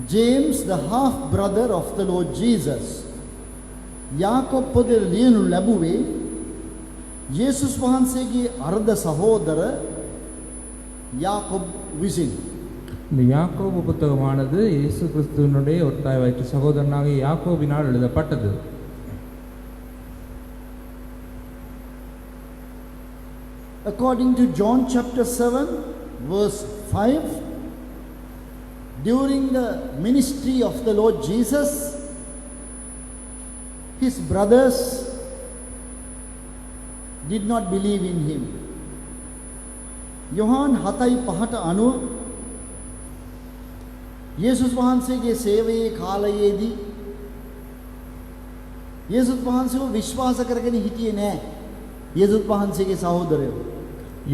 James, the half brother of the Lord Jesus. Jacob පොත ලියනු ලැබුවේ යේසුස් වහන්සේගේ අර්ධ සහෝදර යාකොබ් විසින්. இந்த யாக்கோபு புத்தகமானது இயேசு கிறிஸ்துவினுடைய ஒருத்தாய் வயிற்று சகோதரனாகிய யாக்கோபினால் எழுதப்பட்டது. According to John chapter 7 verse 5, during the ministry of the Lord Jesus, his brothers did not believe in him. Yohan 7:5 අනුව යේසුස් වහන්සේගේ සේවයේ කාලයේදී යේසුස් වහන්සේව විශ්වාස කරගෙන හිටියේ නැහැ. යේසුස් වහන්සේගේ සහෝදරයෝ.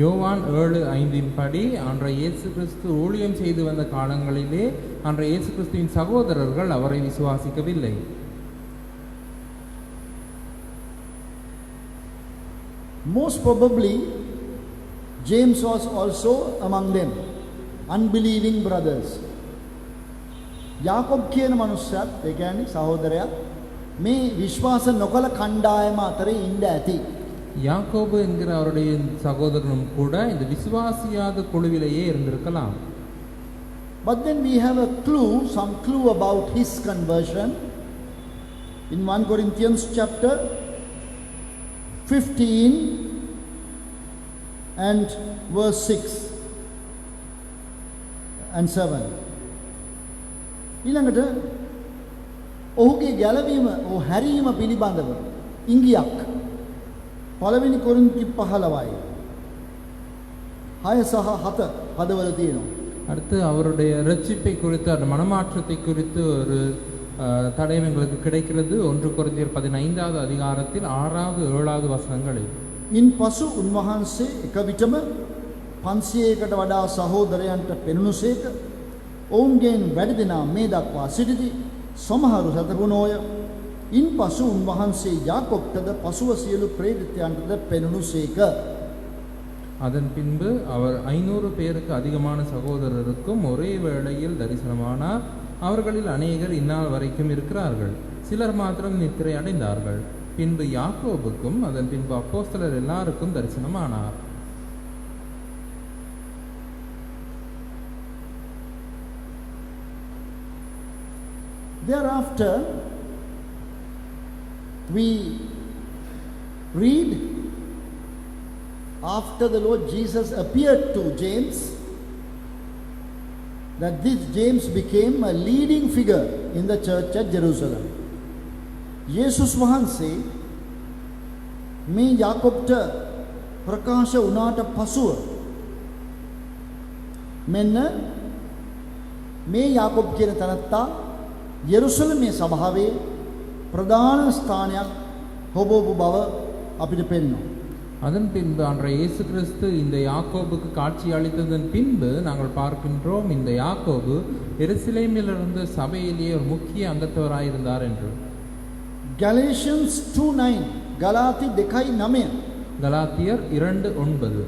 யோவான் 7:5 படி அன்றைய இயேசு கிறிஸ்து ஊழியம் செய்து வந்த காலங்களிலே அன்றைய இயேசு கிறிஸ்துவின் சகோதரர்கள் அவரை விசுவாசிக்கவில்லை. Most probably James was also among them, unbelieving brothers. Jacob කියන මනුස්සයාත් ඒ කියන්නේ සහෝදරයා මේ විශ්වාස නොකළ කණ්ඩායම අතරේ ඉඳ ඇති. யாக்கோபு என்கிற அவருடைய சகோதரனும் கூட இந்த விசுவாசியாத குழுவிலேயே இருந்திருக்கலாம். But then we have some clue about his conversion in 1 Corinthians chapter 15 and verse 6 and 7. ඊළඟට ඔහුගේ ගැලවීම ඔහු හැරීම පිළිබඳව ඉංගියක් පළවෙනි කොරින්ති 15යි 6 සහ 7 පදවල තියෙනවා. அடுத்து அவருடைய ரட்சிப்பை குறித்து அந்த மனமாற்றத்தை குறித்து ஒரு தடயம் எங்களுக்கு கிடைக்கிறது 1 கொரிந்தியர் 15வது அதிகாரத்தில் 6வது 7வது வசனங்களில். ඉන් පසු උන්වහන්සේ එක විටම 500කට වඩා සහෝදරයන්ට පෙනුනුසේක ඔවුන්ගෙන් වැඩි දෙනා මේ දක්වා සිටිති. සමහරු සතපුනෝය. ඉන් පසු උන්වහන්සේ යාකොබ්ටද පසුව සියලු ප්‍රේරිතයන්ටද පෙනුනුසේක. அதன் பின்பு அவர் 500 பேருக்கு அதிகமான சகோதரருக்கும் ஒரே வேளையில் தரிசனமானார். அவர்களில் அநேகர் இந்நாள் வரைக்கும் இருக்கிறார்கள், சிலர் மாத்திரம் நித்திரை அடைந்தார்கள். பின்பு யாக்கோபுக்கும் அதன் பின்பு அப்போஸ்தலர் எல்லாருக்கும் தரிசனமானார். Thereafter we read, after the Lord Jesus appeared to James, that this James became a leading figure in the church at Jerusalem. යේසුස් වහන්සේ මේ යාකොබ්ට ප්‍රකාශ වුණාට පසුව මෙන්න මේ යාකොබ් කියන තනත්තා යෙරුසලමේ සභාවේ ප්‍රධාන ස්ථානයක් හොබවපු බව අපිට පෙනෙනවා. அதன் பின்பு அன்றைய இயேசு கிறிஸ்து இந்த யாக்கோபுக்கு காட்சி அளித்ததன் பின்பு நாங்கள் பார்க்கின்றோம் இந்த யாக்கோபு எருசலேமில் இருந்த சபையிலேயே ஒரு முக்கிய அங்கத்தவராயிருந்தார் என்று. Galatians 2:9 ගලාති 2:9 கலாத்தியர் 2:9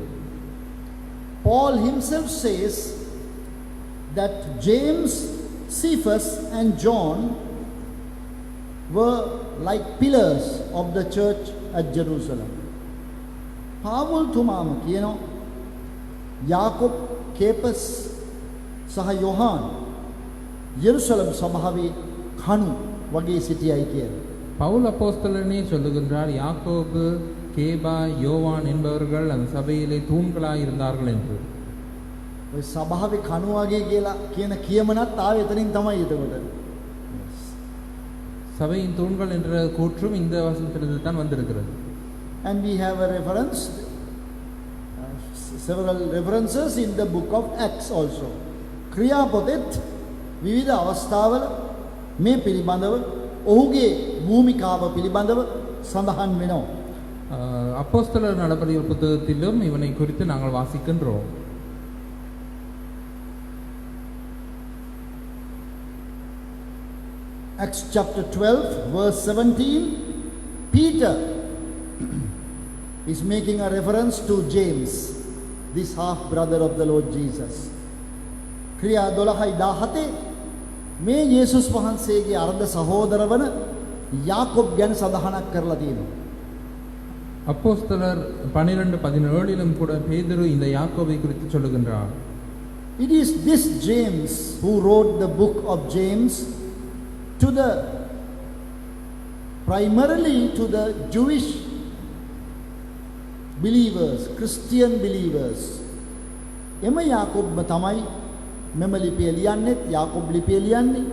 Paul himself says that James, Cephas and John were like pillars of the church at Jerusalem. Paul තුමාම කියනවා යාකොබ්, කේපස් සහ යොහාන් යෙරුසලම් සභාවේ කණු වගේ සිටියයි කියලා. பவுல் அப்போஸ்தலனே சொல்லுகின்றார் யாக்கோபு, கேபா, யோவான் என்பவர்கள் அந்த சபையிலே தூண்களாய் இருந்தார்கள் என்று. ඔය සභාවේ කණු වගේ කියලා කියන කියමනත් ආවේ එතනින් තමයි එතකොට. சபையின் தூண்கள் என்ற கூற்றும் இந்த வசனத்திலிருந்து தான் வந்திருக்கிறது. And we have a reference, several references in the book of Acts also. ක්‍රියාපොතෙත් විවිධ අවස්ථාවල මේ පිළිබඳව ඔහුගේ භූමිකාව පිළිබඳව සඳහන් වෙනවා. அப்போஸ்தலர் நடபடிகள் புத்தகத்திலும் இவனை குறித்து நாங்கள் வாசிக்கின்றோம். Acts chapter 12 verse 17, Peter is making a reference to James, this half brother of the Lord Jesus. ක්‍රියා 12:17 මේ යේසුස් වහන්සේගේ අර්ධ සහෝදර වන යාකොබ් ගැන සඳහනක් කරලා තියෙනවා. அப்போஸ்தலர் 12:17 கூட பேதுரு இந்த யாக்கோபை குறித்து சொல்லுகின்றார். It is this James who wrote the book of James to the primarily to the Jewish believers, Christian believers. එම යාකොබ්ම තමයි මෙම ලිපිය ලියන්නේත් යාකොබ් ලිපිය ලියන්නේ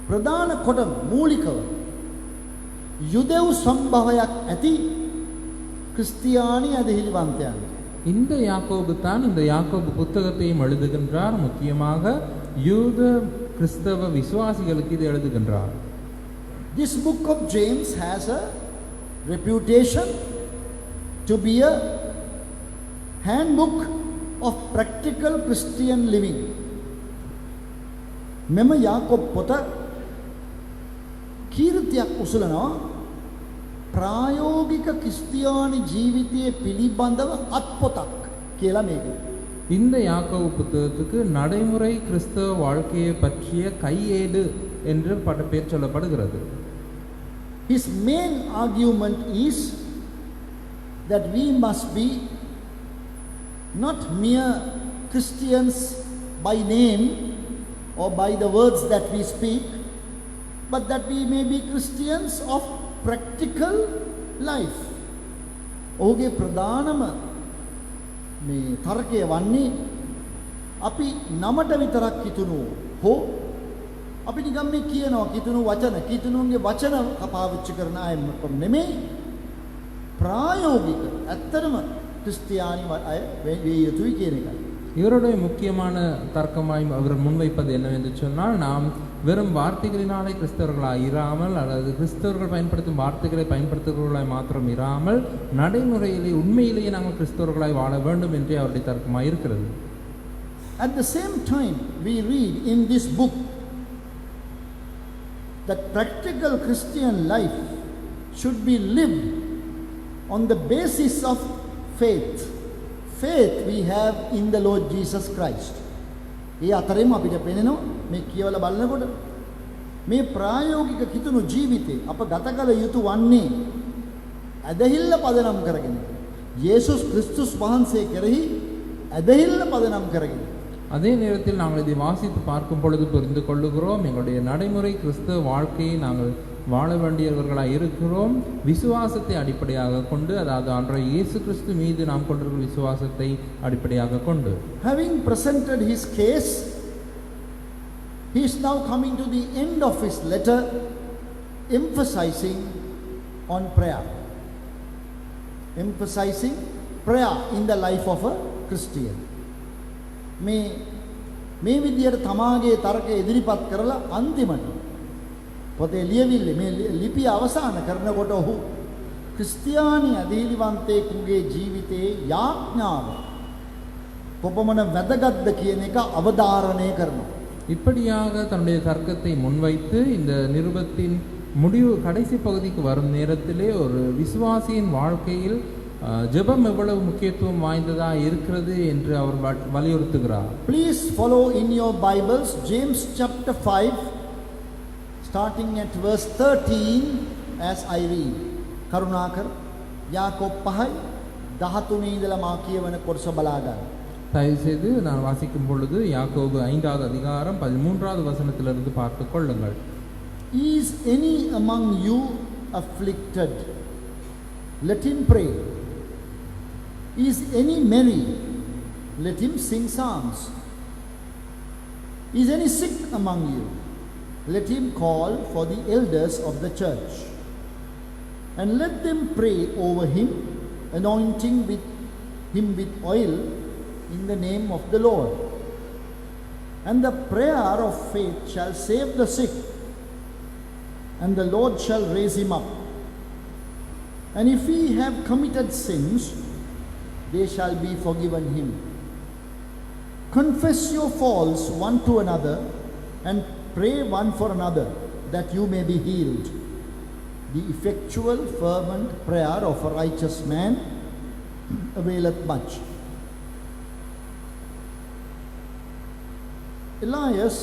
ප්‍රධාන කොට මූලිකව යුදෙව් සම්භවයක් ඇති ක්‍රිස්තියානි අධිහිලිවන්තයන්. இந்த யாக்கோபு தான் இந்த யாக்கோபு புத்தகத்தையும் எழுதுகின்றார். முக்கியமாக யூத கிறிஸ்தவ விசுவாசிகளுக்கு இது எழுதுகின்றார். This book of James has a reputation to be a handbook of practical Christian living. මෙම යාකොබ් පොත කීර්තියක් උසලනවා ප්‍රායෝගික ක්‍රිස්තියානි ජීවිතයේ පිළිබඳව අත්පොතක් කියලා මේක. இந்த யாக்கோபு புத்தகத்துக்கு நடைமுறை கிறிஸ்தவ வாழ்க்கையை பற்றிய கையேடு என்று பெயர் சொல்லப்படுகிறது. His main argument is that we must be not mere Christians by name or by the words that we speak, but that we may be Christians of practical life. ඔහුගේ ප්‍රධානම මේ තර්කය වන්නේ අපි නමට විතරක් කිතුණු හෝ අපි නිකම් මේ කියනවා කිතුණු කිතුණුන්ගේ වචන පාවිච්චි කරන අය නෙමෙයි ප්‍රායෝගික ඇත්තටම ක්‍රිස්තියානි අය වේ යුතුයි කියන එකයි. இவருடைய முக்கியமான தர்க்கமாய் அவர் முன்வைப்பது என்னவென்று சொன்னால், நாம் வெறும் வார்த்தைகளினாலே கிறிஸ்தவர்களாய் இராமல் அல்லது கிறிஸ்தவர்கள் பயன்படுத்தும் வார்த்தைகளை பயன்படுத்துகிறவர்களாய் மாத்திரம் இராமல் நடைமுறையிலே உண்மையிலேயே நாங்கள் கிறிஸ்தவர்களாய் வாழ வேண்டும் என்றே அவருடைய தர்க்கமாய் இருக்கிறது. At the same time we read in this book that practical Christian life should be lived on the basis of faith. Faith we have in the Lord Jesus Christ. ඒ අතරෙම අපිට පේනවා මේ කියවලා බලනකොට මේ ප්‍රායෝගික කිතුණු ජීවිතේ අප ගත කළ යුතු වන්නේ ඇදහිල්ල පදනම් කරගෙන යේසුස් ක්‍රිස්තුස් වහන්සේ කෙරෙහි ඇදහිල්ල පදනම් කරගෙන. அதே நேரத்தில் நாங்கள் இதை வாசித்து பார்க்கும் பொழுது புரிந்து கொள்ளுகிறோம், எங்களுடைய நடைமுறை கிறிஸ்தவ வாழ்க்கையை நாங்கள் வாழ வேண்டியவர்களாக இருக்கிறோம். விசுவாசத்தை அடிப்படையாக கொண்டு, அதாவது அன்றைய இயேசு கிறிஸ்து மீது நாம் கொண்டிருக்கிற விசுவாசத்தை அடிப்படையாக கொண்டு. Having presented his case, he is now coming to the end of his letter, emphasizing on prayer. Emphasizing prayer in the life of a Christian. මේ විදියට තමාගේ තර්කය ඉදිරිපත් කරලා අන්තිමට පොතේ ලියවිල්ලේ මේ ලිපිය අවසන් කරනකොට ඔහු ක්‍රිස්තියානි අධිහිලිවන්තයෙකුගේ ජීවිතයේ යාඥාව කොපමණ වැදගත්ද කියන එක අවධාරණය කරනවා. இப்படியாக தன்னுடைய தர்க்கத்தை முன்வைத்து இந்த நிருபத்தின் முடிவு கடைசி பகுதிக்கு வரும் நேரத்திலே ஒரு விசுவாசியின் வாழ்க்கையில் ஜெபம் எவ்வளவு முக்கியத்துவம் வாய்ந்ததா இருக்கிறது என்று அவர் வலியுறுத்துகிறார். Please follow in your Bibles James chapter 5 starting at verse 13 as I read. කරුණාකර යාකොබ් 5:13 ඉඳලා මා කියවන කොටස බලා ගන්න. தயவுசெய்து நான் வாசிக்கும் பொழுது யாக்கோபு 5வது அதிகாரம் 13வது வசனத்திலிருந்து பார்த்து கொள்ளுங்கள். Is any among you afflicted? Let him pray. Is any merry? Let him sing psalms. Is any sick among you? Let him call for the elders of the church, and let them pray over him, anointing him with oil in the name of the Lord. And the prayer of faith shall save the sick, and the Lord shall raise him up. And if he have committed sins, they shall be forgiven him. Confess your faults one to another, and pray one for another, that you may be healed. The effectual fervent prayer of a righteous man availeth much. Elias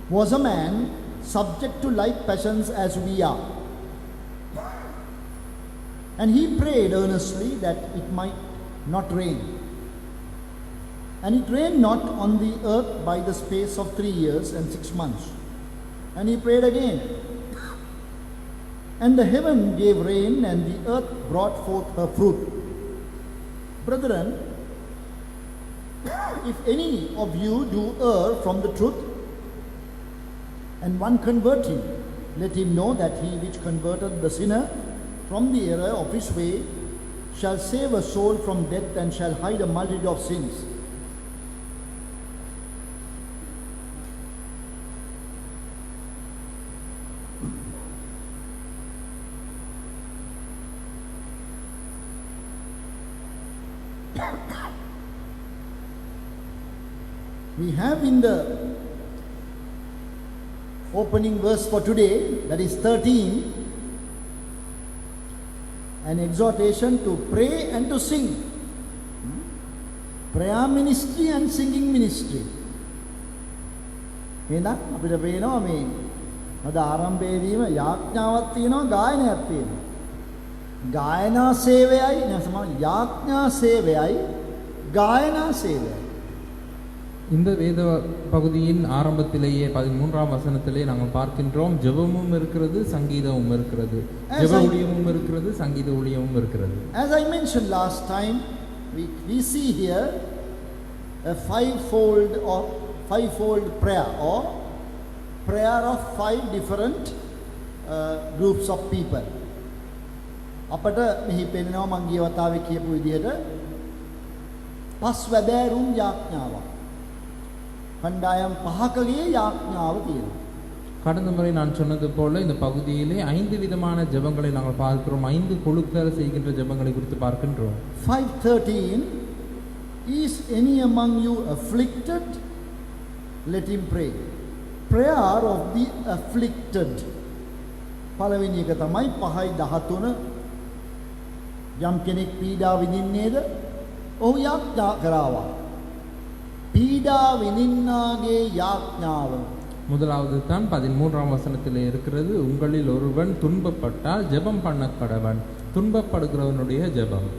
was a man subject to like passions as we are. And he prayed earnestly that it might not rain. And it rained not on the earth by the space of 3 years and 6 months. And he prayed again. And the heaven gave rain, and the earth brought forth her fruit. Brethren, if any of you do err from the truth, and one convert him, let him know that he which converted the sinner from the error of his way shall save a soul from death, and shall hide a multitude of sins. We have in the opening verse for today, that is 13, an exhortation to pray and to sing. Prayer ministry and singing ministry. එහෙනම් අපිට පේනවා මේ අද ආරම්භයේදීම යාඥාවක් තියෙනවා, ගායනයක් තියෙනවා. ගායනා සේවයයි නැසම යාඥා සේවයයි ගායනා සේවයයි. இந்த வேத பகுதியின் ஆரம்பத்திலேயே 13ஆம் வசனத்திலே நாங்கள் பார்க்கின்றோம், ஜெபமும் இருக்கிறது, சங்கீதமும் இருக்கிறது. ஜெப ஊழியமும் இருக்கிறது, சங்கீத ஊழியமும் இருக்கிறது. As I mentioned last time, we see here a fivefold prayer, or prayer of 5 different groups of people. අපට මෙහි පෙන්නනවා මං ගිය වතාවේ කියපු විදිහට පස්වැදෑරුම් යාඥාවක්. කණ්ඩායම් 5කගේ යාඥාව තියෙනවා. கடந்த முறை நான் சொன்னது போல இந்த பகுதியிலே 5 விதமான ஜெபங்களை நாங்கள் பார்க்கிறோம். 5 குழுக்கள் செய்கின்ற ஜெபங்களை குறித்து பார்க்கின்றோம். 5:13 Is any among you afflicted? Let him pray. Prayer of the afflicted. පළවෙනි එක තමයි 5:13 යම් කෙනෙක් පීඩා විඳින්නේද ඔහු යාඥා කරාවා. පීඩා විඳින්නාගේ යාඥාව. முதலாவது தான் 13ஆம் வசனத்திலே இருக்கிறது, உங்களில் ஒருவன் துன்பப்பட்டால் ஜெபம் பண்ண கடவன். துன்பப்படுகிறவனுடைய ஜெபம்.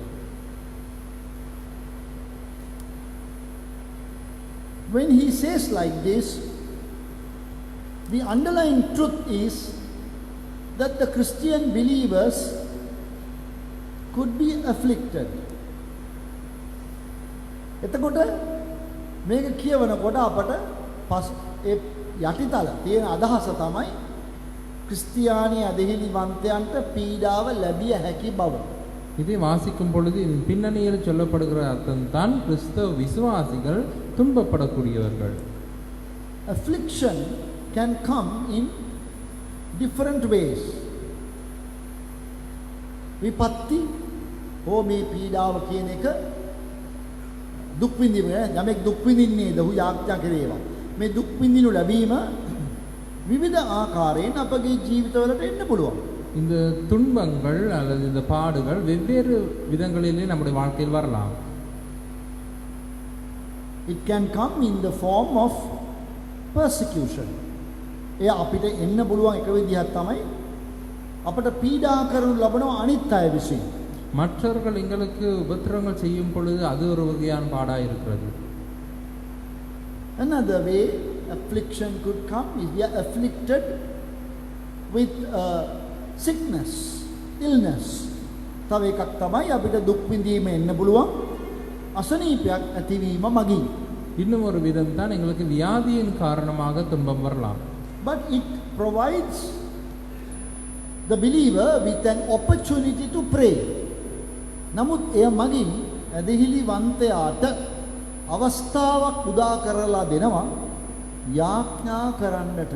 When he says like this, the underlying truth is that the Christian believers could be afflicted. එතකොට මේක කියවනකොට අපට ඒ යටිතල තියෙන අදහස තමයි ක්‍රිස්තියානි අධිහිලිවන්තයන්ට පීඩාව ලැබිය හැකි බව. இதை வாசிக்கும் பொழுது இதன் பின்னணியில் சொல்லப்படுகிற அர்த்தம் தான் கிறிஸ்தவ விசுவாசிகள் துன்பப்படக்கூடியவர்கள். Affliction can come in different ways. විපත්ති මේ පීඩාව කියන එක දුක් විඳින යමෙක් දුක් විඳින්නේද ඔහු යාඥා කරේවා. මේ දුක් විඳිනු ලැබීම විවිධ ආකාරයෙන් අපගේ ජීවිතවලට එන්න පුළුවන්. இந்த துன்பங்கள் அல்லது இந்த பாடுகள் வெவ்வேறு விதங்களிலே நம்முடைய வாழ்க்கையில் வரலாம். It can come in the form of persecution. එය අපිට එන්න පුළුවන් එක විදිහක් තමයි අපට පීඩා කරනු ලබන අනිත් අය විසින්. மற்றவர்கள் எங்களுக்கு உபத்திரவங்கள் செய்யும் பொழுது அது ஒரு வகையான பாடாக இருக்கிறது. Another way affliction could come is we are afflicted with sickness, illness. තව එකක් තමයි අපිට දුක් විඳීම එන්න පුළුවන් අසනීපයක් ඇතිවීම මගින්. இன்னும் ஒரு விதம் தான் எங்களுக்கு வியாதியின் காரணமாக துன்பம் வரலாம். But it provides the believer with an opportunity to pray. නමුත් එය මගින් ඇදහිලිවන්තයාට අවස්ථාවක් උදා කරලා දෙනවා යාඥා කරන්නට.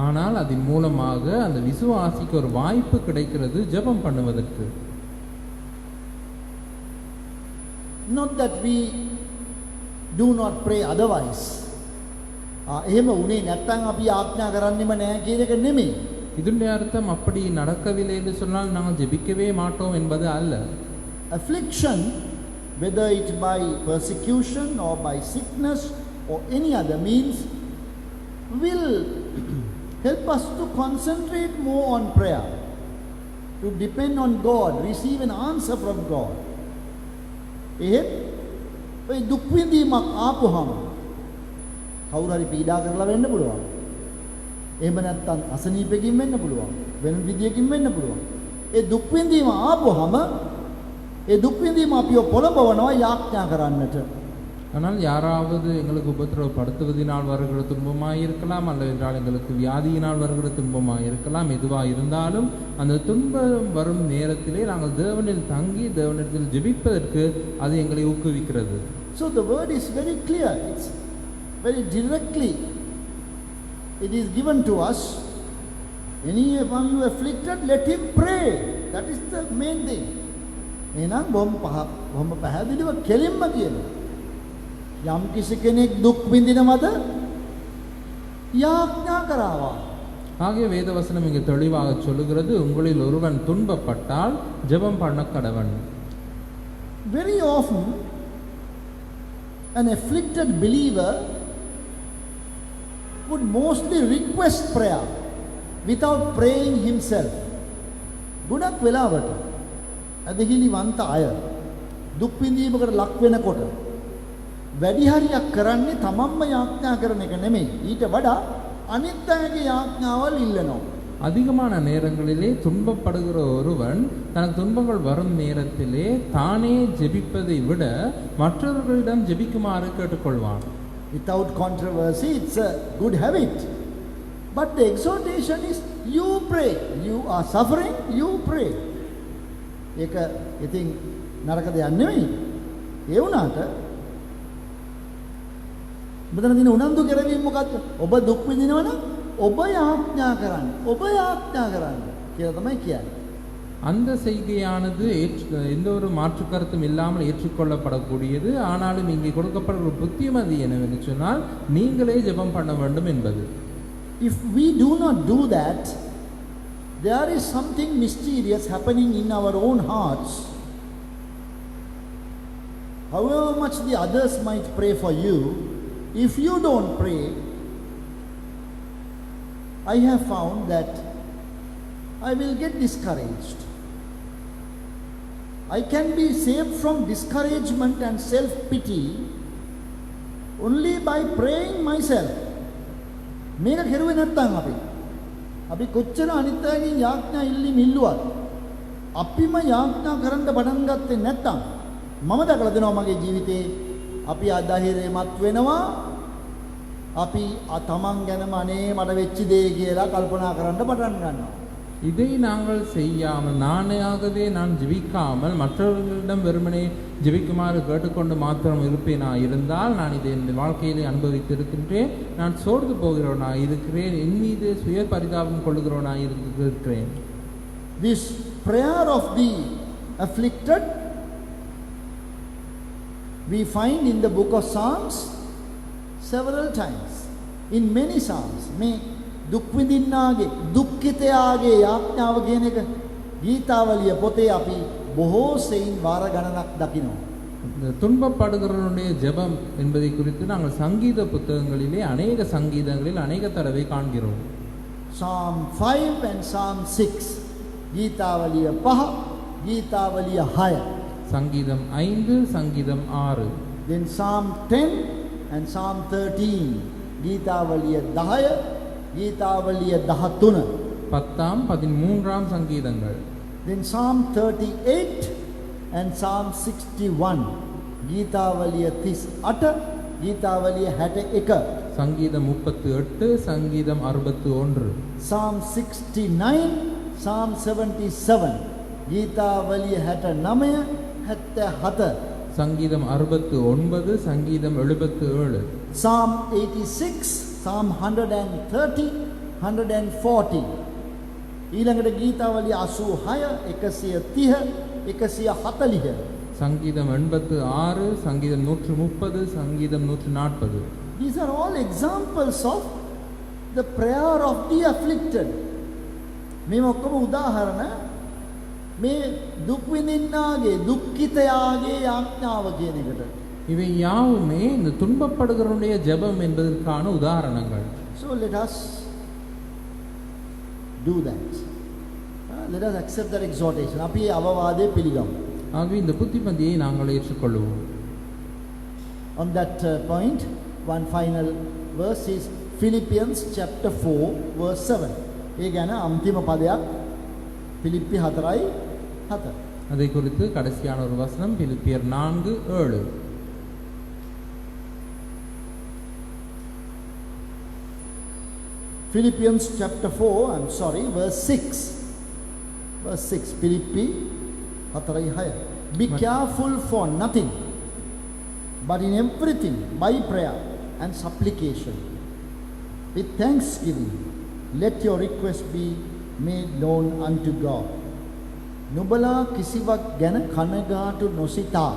ஆனால் அதன் மூலமாக அந்த விசுவாசிக்கு ஒரு வாய்ப்பு கிடைக்கிறது ஜெபம் பண்ணுவதற்கு. Not that we do not pray otherwise. එහෙම උනේ නැත්නම් අපි යාඥා කරන්නෙම නැහැ කියන එක නෙමෙයි. இதனுடைய அர்த்தம் அப்படி நடக்கவில்லை என்று சொன்னால் நாங்கள் ஜெபிக்கவே மாட்டோம் என்பது அல்ல. Affliction, whether it by persecution or by sickness or any other means will help us to concentrate more on prayer, to depend on God, receive an answer from God. එහෙත් ඔය දුක් විඳීමක් ආපුහම කවුරු හරි පීඩා කරලා වෙන්න පුළුවන්. එහෙම නැත්නම් අසනීපකින් වෙන්න පුළුවන්. වෙන විදියකින් වෙන්න පුළුවන්. ඒ දුක් විඳීම ආපුහම ඒ දුක් විඳීම අපිව පොළඹවනවා යාඥා කරන්නට. ஆனால் யாராவது எங்களுக்கு உபத்திரவப்படுத்துவதினால் வருகிற துன்பமாக இருக்கலாம், அல்லது என்றால் எங்களுக்கு வியாதியினால் வருகிற துன்பமாக இருக்கலாம். எதுவாக இருந்தாலும் அந்த துன்பம் வரும் நேரத்திலே நாங்கள் தேவனில் தங்கி தேவனிடத்தில் ஜெபிப்பதற்கு அது எங்களை ஊக்குவிக்கிறது. So the word is very clear. It's very directly. It is given to us. Any among you afflicted, let him pray. That is the main thing. එහෙනම් බොහොම පැහැදිලිව කෙලින්ම කියනවා. යම් කිසි කෙනෙක් දුක් විඳිනවද යාඥා කරාවා. ஆகிய வேத வசனம் இங்கு தெளிவாக சொல்லுகிறது, உங்களில் ஒருவன் துன்பப்பட்டால் ஜெபம் பண்ண கடவன். Very often an afflicted believer would mostly request prayer without praying himself. ගොඩක් වෙලාවට අදහිලිවන්ත අය දුක් විඳීමකට ලක් වෙනකොට වැඩි හරියක් කරන්නේ තමන්ම යාඥා කරන එක නෙමෙයි. ඊට වඩා අනිත් අයගේ යාඥාවල් ඉල්ලනවා. அதிகமான நேரங்களிலே துன்பப்படுகிற ஒருவன் தனக்கு துன்பங்கள் வரும் நேரத்திலே தானே ஜெபிப்பதை விட மற்றவர்களிடம் ஜெபிக்குமாறு கேட்டுக்கொள்வான். Without controversy, it's a good habit. But the exhortation is you pray. You are suffering, you pray. ඒක ඉතින් නරක දෙයක් නෙමෙයි. ඒ වුණාට මෙතන දින උනන්දු කරවීම මොකක්ද? ඔබ දුක් විඳිනවනම් ඔබ යාඥා කරන්න. ඔබ යාඥා කරන්න කියලා තමයි කියන්නේ. அந்த செய்கையானது எந்த ஒரு மாற்று கருத்தும் இல்லாமல் ஏற்றுக்கொள்ளப்படக்கூடியது. ஆனாலும் இங்கே கொடுக்கப்படுகிற புத்திமதி என்னவென்று சொன்னால் நீங்களே ஜெபம் பண்ண வேண்டும் என்பது. If we do not do that, there is something mysterious happening in our own hearts. However much the others might pray for you, if you don't pray, I have found that I will get discouraged. I can be saved from discouragement and self-pity only by praying myself. මේක කෙරුවේ නැත්නම් අපි කොච්චර අනිත් අයගේ යාඥා ඉල්ලුවත් අපිම යාඥා කරන්න පටන් ගත්තේ නැත්නම් මම දැකලා දෙනවා මගේ ජීවිතේ අපි අධෛර්යමත් වෙනවා. අපි තමන් ගැනම අනේ මට වෙච්ච දේ කියලා කල්පනා කරන්න පටන් ගන්නවා. இதை நாங்கள் செய்யாமல் நானாகவே நான் ஜெபிக்காமல் மற்றவர்களிடம் வெறுமனே ஜெபிக்குமாறு கேட்டுக்கொண்டு மாத்திரம் இருப்பேனா இருந்தால் நான் இதை என் வாழ்க்கையிலே அனுபவித்திருக்கின்றேன். நான் சோர்ந்து போகிறவனா இருக்கிறேன். என் மீது சுய பரிதாபம் கொள்ளுகிறவனா இருக்கிறேன். This prayer of the afflicted we find in the book of Psalms several times. In many Psalms. මේ දුක් විඳින්නාගේ දුක්ඛිතයාගේ යාඥාව කියන එක ගීතාවලිය පොතේ අපි බොහෝ සෙයින් වාර ගණනක් දකිනවා. துன்பப்படுகிறவனுடைய ஜெபம் என்பதை குறித்து நாங்கள் சங்கீத புத்தகங்களிலே அநேக சங்கீதங்களில் அநேக தடவை காண்கிறோம். Psalm 5 and Psalm 6 ගීතාවලිය 5 ගීතාවලිය 6. சங்கீதம் 5 சங்கீதம் 6. Then Psalm 10 and Psalm 13 ගීතාවලිය 10 ගීතාවලිය 13. 10ஆம் 13ஆம் சங்கீதங்கள். Then Psalm 38 and Psalm 61 ගීතාවලිය 38 ගීතාවලිය 61. சங்கீதம் 38 சங்கீதம் 61. Psalm 69 Psalm 77 ගීතාවලිය 69 77. சங்கீதம் 69 சங்கீதம் 77. Psalm 86 Psalm 130 140. ඊළඟට ගීතාවලිය 86 130 140. சங்கீதம் 86 சங்கீதம் 130 சங்கீதம் 140. These are all examples of the prayer of the afflicted. මේ ඔක්කොම උදාහරණ මේ දුක් විඳින්නාගේ දුක්ඛිතයාගේ යාඥාව කියන එකට. இவை யாவுமே இந்த துன்பப்படுகிறவருடைய ஜெபம் என்பதற்கான உதாரணங்கள். So let us do that. Let us accept that exhortation. අපි අවවාදය පිළිගමු. ஆகவே இந்த புத்திமதியை நாங்கள் ஏற்றுக்கொள்வோம். On that point, one final verse is Philippians chapter 4 verse 7. ඒ ගැන අන්තිම පදයක් පිලිප්පි 4:4. அதை குறித்து கடைசியான ஒரு வசனம் பிலிப்பியர் 4:7. Philippians chapter 4, verse 6. Verse 6. Philippi 4:6. Be careful for nothing, but in everything by prayer and supplication, with thanksgiving, let your request be made known unto God. නුඹලා කිසිවක් ගැන කනගාටු නොසිතා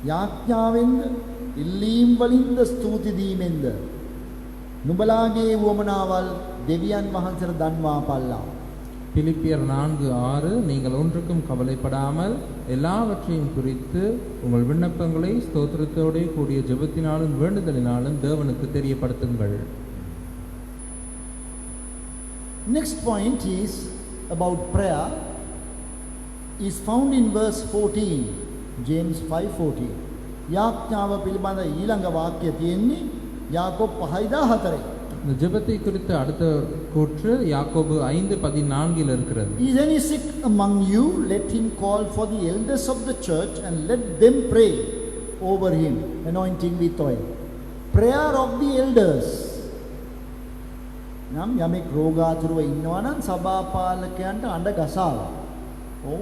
යාඥාවෙන්ද ඉල්ලීම් වලින්ද ස්තුති දීමෙන්ද නුඹලාගේ වමනාවල් දෙවියන් වහන්සේට දන්වා පල්ලා. பிலிப்பியர் 4:6 நீங்கள் ஒன்றுக்கும் கவலைப்படாமல் எல்லாவற்றையும் குறித்து உங்கள் விண்ணப்பங்களை ஸ்தோத்திரத்தோடு கூடிய ஜெபத்தினாலும் வேண்டுதலினாலும் தேவனுக்கு தெரியப்படுத்துங்கள். Next point is about prayer is found in verse 14, James 5:14. යාඥාව පිළිබඳ ඊළඟ වාක්‍යය තියෙන්නේ යාකෝබ් 5:14. இந்த ஜெபத்தை குறித்து அடுத்த கூற்று யாக்கோபு 5:14 இருக்கிறது. Is any sick among you? Let him call for the elders of the church and let them pray over him, anointing with oil. Prayer of the elders. නම් යමෙක් රෝගාතුරව ඉන්නවා නම් සභාපාලකයන්ට අඬ ගසාවා. ඔව්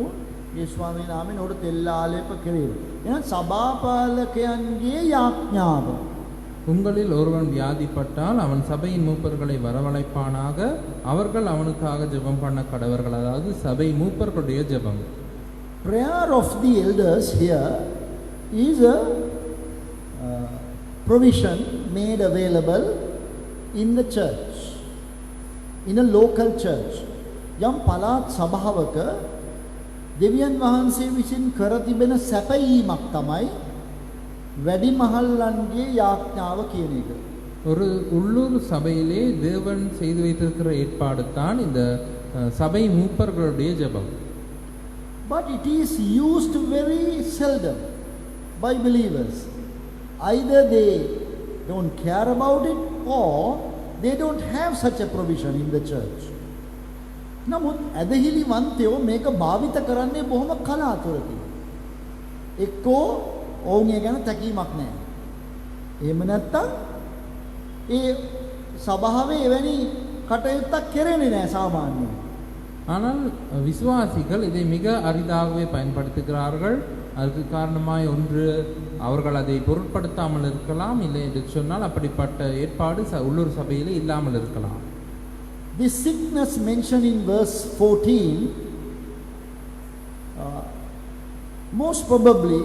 ඒ ස්වාමීන් වහන්සේ උඩ තෙල් ආලේප කෙරේව. එහෙනම් සභාපාලකයන්ගේ යාඥාව. உங்களில் ஒருவன் வியாதிப்பட்டால் அவன் சபையின் மூப்பர்களை வரவழைப்பானாக, அவர்கள் அவனுக்காக ஜெபம் பண்ண கடவர்கள். அதாவது சபை மூப்பர்களுடைய ஜெபம். Prayer of the elders here is a provision made available in the church, in a local church. යම් පළාත් සභාවක දෙවියන් වහන්සේ විසින් කර තිබෙන සැපයීමක් තමයි වැඩිමහල්ලන්ගේ යාඥාව කියන එක. ஒரு உள்ளூர் சபையிலே தேவன் செய்து வைத்திருக்கிற ஏற்பாடு தான் இந்த சபை மூப்பர்களுடைய ஜெபம். But it is used very seldom by believers. Either they don't care about it or they don't have such a provision in the church. නමුත් ඇදහිලිවන්තයෝ මේක භාවිත කරන්නේ බොහොම කලාතුරකින්. එක්කෝ ඔවුන් ඒ ගැන තැකීමක් නැහැ. එහෙම නැත්තම් ඒ සභාවේ එවැනි කටයුත්තක් කෙරෙන්නේ නැහැ සාමාන්‍යයෙන්. ஆனால் விசுவாசிகள் இதை மிக அரிதாகவே பயன்படுத்துகிறார்கள். அதற்கு காரணமாய் ஒன்று அவர்கள் அதை பொருட்படுத்தாமல் இருக்கலாம், இல்லை என்று சொன்னால் அப்படிப்பட்ட ஏற்பாடு உள்ளூர் சபையிலே இல்லாமல் இருக்கலாம். This sickness mentioned in verse 14 most probably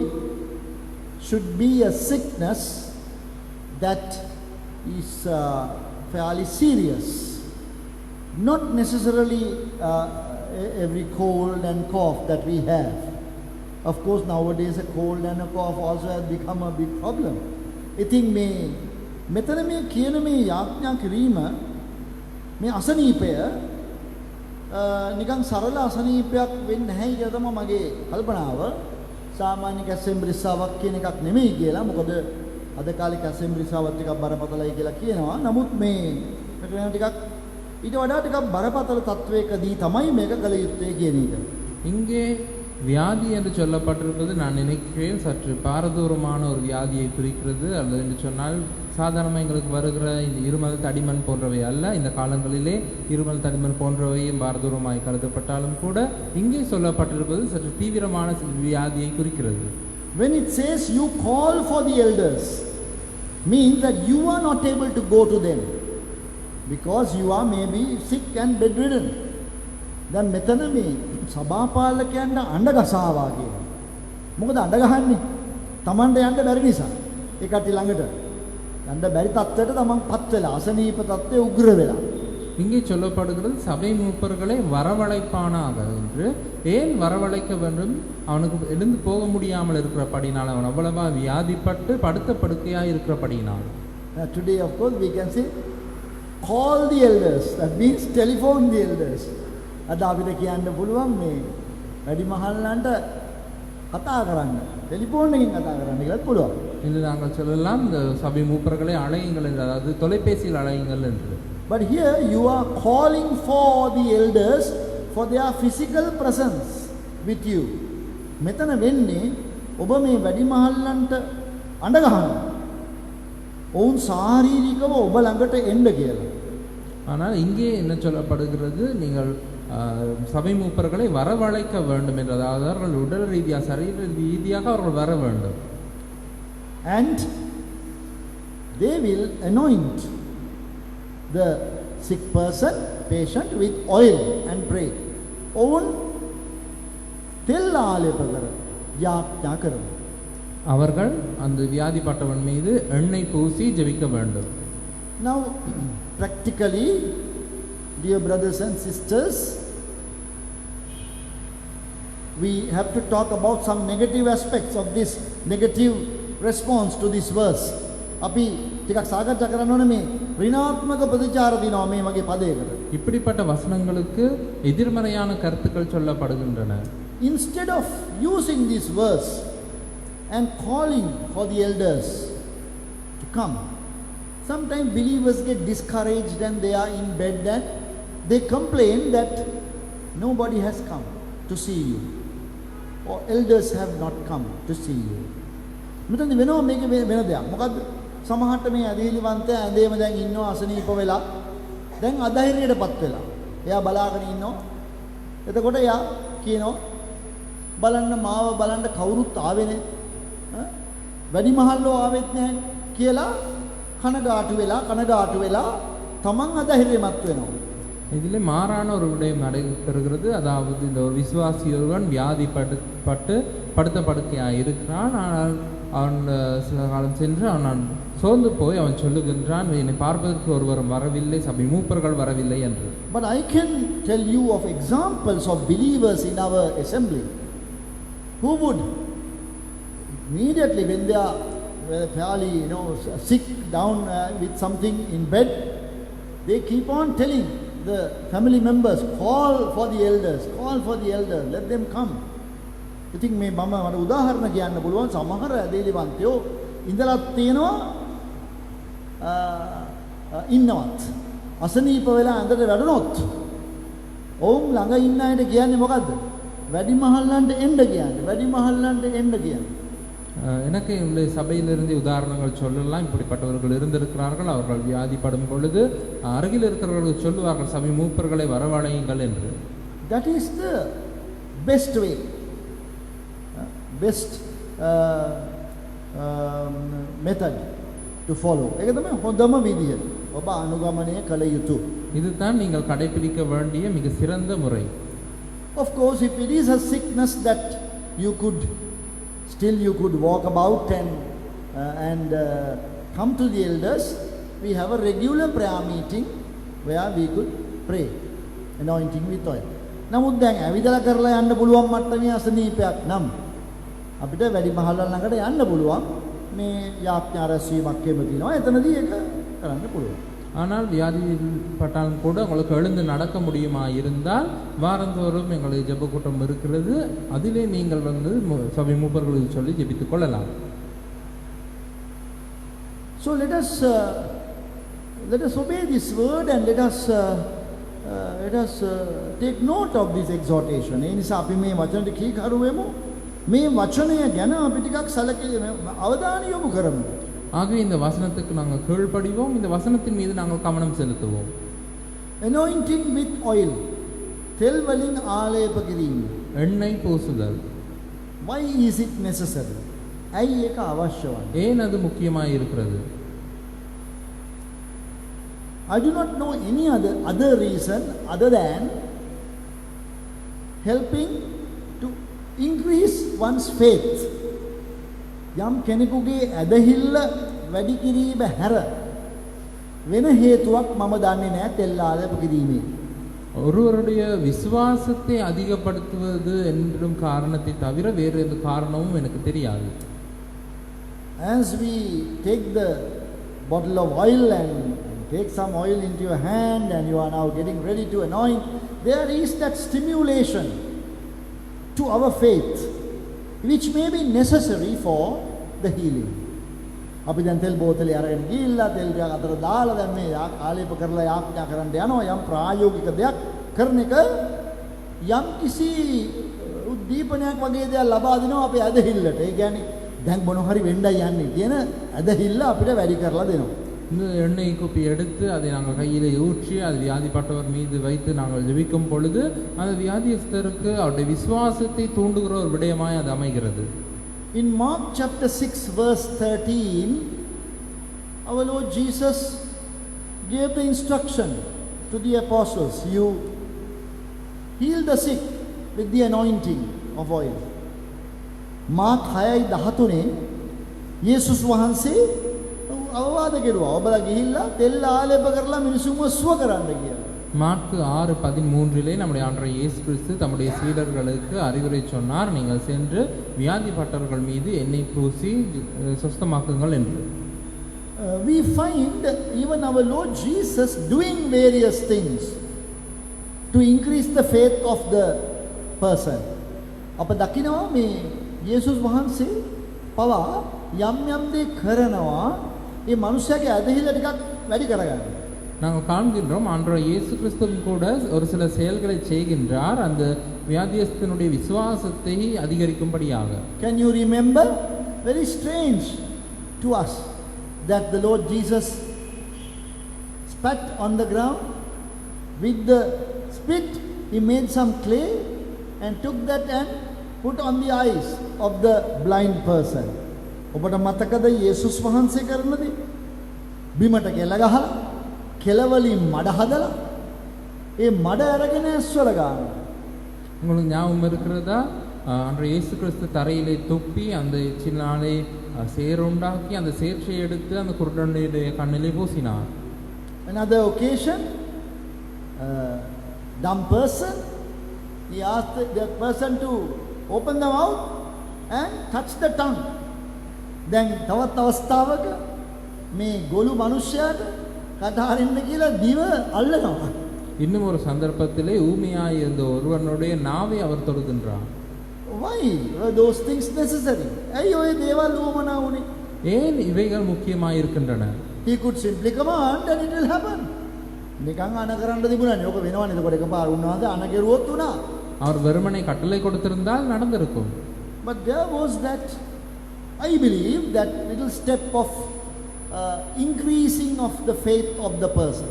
should be a sickness that is fairly serious, not necessarily every cold and cough that we have. Of course nowadays a cold and a cough also has become a big problem. ඉතින් මේ මෙතන මේ කියන මේ යාඥා කිරීම මේ අසනීපය නිකන් සරල අසනීපයක් වෙන්නේ නැහැ කියලා තමයි මගේ කල්පනාව. සාමාන්‍ය කැසෙම්බ්‍රිස්සාවක් කියන එකක් නෙමෙයි කියලා. මොකද අද කාලේ කැසෙම්බ්‍රිස්සාවත් ටිකක් බරපතලයි කියලා කියනවා. නමුත් මේ ටිකක් ඊට වඩා ටිකක් බරපතල තත්වයකදී තමයි මේක කළ යුත්තේ කියන එක. இங்கே வியாதி என்று சொல்லப்பட்டிருப்பது நான் நினைக்கிறேன் சற்று பாரதூரமான ஒரு வியாதியை குறிக்கிறது. அல்லது என்று சொன்னால் சாதாரணமாக எங்களுக்கு வருகிற இந்த இருமல் தடிமன் போன்றவை அல்ல. இந்த காலங்களிலே இருமல் தடிமன் போன்றவையும் பாரதூரமாய் கருதப்பட்டாலும் கூட இங்கே சொல்லப்பட்டிருப்பது சற்று தீவிரமான வியாதியை குறிக்கிறது. When it says you call for the elders, means that you are not able to go to them because you are maybe sick and bedridden. දැන් මෙතන මේ සභාපාලකයන්ට අඬ ගසාවා කියනවා. මොකද අඬ ගහන්නේ? Tamanට යන්න බැරි නිසා. ඒ කට්ටිය ළඟට යන්න බැරි තත්ත්වයට තමන් පත් වෙලා අසනීප තත්ත්වයේ උග්‍ර වෙලා. இங்கே சொல்லப்படுகிறது சபை மூப்பர்களை வரவழைப்பானாக என்று. ஏன் வரவழைக்க வேண்டும்? அவனுக்கு எழுந்து போக முடியாமல் இருக்கிறபடினால், அவன் அவ்வளவா வியாதிப்பட்டு படுத்த படுக்கையாக இருக்கிறபடினால். Today, of course, we can say, call the elders. That means telephone the elders. අද අපිට කියන්න පුළුවන් මේ වැඩිමහල්ලන්ට කතා කරන්න. ටෙලිෆෝන් එකෙන් කතා කරන්න කියලාත් පුළුවන්. இன்று நாங்கள் சொல்லலாம் இந்த சபை மூப்பர்களை அழையுங்கள் என்று, அதாவது தொலைபேசியில் அழையுங்கள் என்று. But here you are calling for the elders for their physical presence with you. මෙතන වෙන්නේ ඔබ මේ වැඩිමහල්ලන්ට අඬ ගහනවා. ඔවුන් ශාරීරිකව ඔබ ළඟට එන්න කියලා. ஆனால் இங்கே என்ன சொல்லப்படுகிறது? நீங்கள் சபை மூப்பர்களை வரவழைக்க வேண்டும் என்று, அதாவது அவர்கள் உடல் ரீதியாக சரீர ரீதியாக அவர்கள் வர வேண்டும். And they will anoint the sick person, patient, with oil and pray. ඔවුන් තෙල් ආලේප කර යාඥා කරනවා. அவர்கள் அந்த வியாதிப்பட்டவன் மீது எண்ணெய் பூசி ஜெபிக்க வேண்டும். Now, practically, dear brothers and sisters, we have to talk about some negative aspects of this negative response to this verse. අපි ටිකක් සාකච්ඡා කරන්න ඕනේ මේ ඍණාත්මක ප්‍රතිචාර දිනවා මේ වගේ පදයකට. இப்படிப்பட்ட வசனங்களுக்கு எதிர்மறையான கருத்துக்கள் சொல்லப்படுகின்றன. Instead of using this verse and calling for the elders to come, sometimes believers get discouraged and they are in bed and they complain that nobody has come to see you, or elders have not come to see you. මෙතන වෙනවා මේක වෙන දෙයක්. මොකද්ද? සමහරට මේ අධීලිවන්තයා ඇඳේම දැන් ඉන්නවා අසනීප වෙලා. දැන් අධෛර්යයටපත් වෙලා. එයා බලාගෙන ඉන්නවා. එතකොට එයා කියනවා බලන්න මාව බලන්න කවුරුත් ආවේ නැහැ. වැඩිමහල්ලෝ ආවෙත් නැහැ කියලා කනගාටු වෙලා තමන් අධෛර්යමත් වෙනවා. இதில் மாறான ஒரு விடயம் நடைபெறுகிறது. அதாவது இந்த ஒரு விசுவாசி ஒருவன் வியாதிப்பட்டு படுத்த படுக்கையாக இருக்கிறான். ஆனால் அவன் சில காலம் சென்று அவன் சோர்ந்து போய் அவன் சொல்லுகின்றான், என்னை பார்ப்பதற்கு ஒருவரும் வரவில்லை, சபை மூப்பர்கள் வரவில்லை என்று. But I can tell you of examples of believers in our assembly who would immediately when they are fairly sick down with something in bed, they keep on telling the family members, call for the elders, let them come. ඉතින් මේ මම මට උදාහරණ කියන්න පුළුවන්. සමහර ඇදහිලිවන්තයෝ ඉඳලත් තියෙනවා ඉන්නවත් අසනීප වෙලා ඇඳට වැඩනොත් ඔවුන් ළඟ ඉන්න අයට කියන්නේ මොකද්ද? වැඩිමහල්ලන්ට එන්න කියන්නේ. எனக்கு இந்த சபையிலிருந்து உதாரணங்கள் சொல்லலாம். இப்படிப்பட்டவர்கள் இருந்திருக்கிறார்கள். அவர்கள் வியாதிப்படும் பொழுது அருகில் இருக்கிறவர்கள் சொல்லுவார்கள், சபை மூப்பர்களை வரவழையுங்கள் என்று. That is the best way, best method to follow. ඒක තමයි හොඳම විදිය. ඔබ අනුගමනය කළ යුතු. இதுதான் நீங்கள் கடைபிடிக்க வேண்டிய மிக சிறந்த முறை. Of course, if it is a sickness that you could walk about and come to the elders, we have a regular prayer meeting where we could pray, anointing with oil. නමුත් දැන් ඇවිදලා කරලා යන්න පුළුවන් මට්ටමේ අසනීපයක් නම් අපිට වැඩි මහල්ලන් ළඟට යන්න පුළුවන්. මේ යාඥා රැස්වීමක් එහෙම තියෙනවා. එතනදී ඒක කරන්න පුළුවන්. ஆனால் வியாதிப்பட்டாலும் கூட உங்களுக்கு எழுந்து நடக்க முடியுமா இருந்தால் வாரந்தோறும் எங்களுடைய ஜெப கூட்டம் இருக்கிறது. அதிலே நீங்கள் சபை மூப்பர்களுக்கு சொல்லி ஜெபித்துக் கொள்ளலாம். So let us obey this word and let us take note of this exhortation. ඒ නිසා අපි මේ වචන ටික කීකරු වෙමු. මේ වචනය ගැන අපි ටිකක් අවධානය යොමු කරමු. ஆகவே இந்த வசனத்துக்கு நாங்கள் கீழ்ப்படிவோம். இந்த வசனத்தின் மீது நாங்கள் கவனம் செலுத்துவோம். Anointing with oil. තෙල් වලින් ආලේප කිරීම. எண்ணெய் பூசுதல். Why is it necessary? ඇයි ඒක අවශ්‍ය වන්නේ? ஏன் அது முக்கியமாக இருக்கிறது? I do not know any other reason other than helping to increase one's faith. යම් කෙනෙකුගේ ඇදහිල්ල වැඩි කිරීම හැර වෙන හේතුවක් මම දන්නේ නැහැ තෙල් ආලේප කිරීමේ. ஒருவருடைய விசுவாசத்தை அதிகப்படுத்துவது என்றும் காரணத்தை தவிர வேறு எந்த காரணமும் எனக்கு தெரியாது. As we take the bottle of oil and take some oil into your hand and you are now getting ready to anoint, there is that stimulation to our faith which may be necessary for the healing. අපි දැන් තෙල් බෝතලේ අරගෙන ගිහිල්ලා තෙල් ටික අතර දාලා දැන් මේ ආලේප කරලා යාඥා කරන්න යනවා යම් ප්‍රායෝගික දෙයක් කරන එක යම් කිසි උද්දීපනයක් වගේ දෙයක් ලබා දෙනවා අපේ ඇදහිල්ලට. ඒ කියන්නේ දැන් මොන හරි වෙන්නයි යන්නේ කියන ඇදහිල්ල අපිට වැඩි කරලා දෙනවා. இந்த எண்ணெய் குப்பி எடுத்து அதை நாங்கள் கையில் ஊற்றி அது வியாதிப்பட்டவர் மீது வைத்து நாங்கள் ஜெபிக்கும் பொழுது அந்த வியாதிஸ்தருக்கு அவருடைய விசுவாசத்தை தூண்டுகிற ஒரு விடயமாய் அது அமைகிறது. In Mark chapter 6 verse 13, our Lord Jesus gave the instruction to the apostles, you heal the sick with the anointing of oil. Mark 6:13 යේසුස් වහන්සේ අවවාද කෙරුවා ඔබලා ගිහිල්ලා තෙල් ආලේප කරලා මිනිසුන්ව සුව කරන්න කියලා. மார்க்கு 6:13 நம்முடைய ஆண்டவர் இயேசு கிறிஸ்து தம்முடைய சீடர்களுக்கு அறிவுரை சொன்னார், நீங்கள் சென்று வியாதிப்பட்டவர்கள் மீது எண்ணெய் பூசி சுஸ்தமாக்குங்கள் என்று. We find even our Lord Jesus doing various things to increase the faith of the person. අප දකිනවා මේ යේසුස් වහන්සේ පවා යම් යම් දේ කරනවා ඒ මනුස්සයාගේ ඇදහිල්ල ටිකක් වැඩි කරගන්න. நாங்கள் காண்கின்றோம் ஆண்டவர் இயேசு கிறிஸ்துவும் கூட ஒரு சில செயல்களை செய்கின்றார் அந்த வியாதியஸ்தனுடைய விசுவாசத்தை அதிகரிக்கும்படியாக. Can you remember? Very strange to us that the Lord Jesus spat on the ground with the spit. He made some clay and took that and put on the eyes of the blind person. ඔබට මතකද යේසුස් වහන්සේ කරන දේ? බිමට කෙල ගහලා කෙලවලින් මඩ හදලා ඒ මඩ අරගෙන ඇස්වල ගන්නවා. உங்களுக்கு ஞாபகம் இருக்கிறதா? ஆண்டவர் இயேசு கிறிஸ்து தரையிலே துப்பி அந்த சின்னாலே சேருண்டாக்கி அந்த சேற்றை எடுத்து அந்த குருடனுடைய கண்ணிலே பூசினார். Another occasion, dumb person, he asked the person to open the mouth and touch the tongue. දැන් තවත් අවස්ථාවක මේ ගොළු මිනිසයාට කතාරින්න කියලා දිව අල්ලනවා. இன்னும் ஒரு சந்தர்ப்பத்திலே ஊமையாய் இருந்த ஒருவனுடைய நாவை அவர் தொடுகின்றார். Why were those things necessary? ඇයි ඔය දේවල් උවමනා වුනේ? ஏன் இவைகள் முக்கியமாய் இருக்கின்றன? He could simply command and it will happen. නිකන් අන කරන්න තිබුණානේ. ඔක වෙනවනේ. එතකොට එකපාර උන්වහන්සේ අන කෙරුවොත් උනා. அவர் வெறுமனை கட்டளை கொடுத்திருந்தால் நடந்திருக்கும். But there was that, I believe, that little step of increasing of the faith of the person.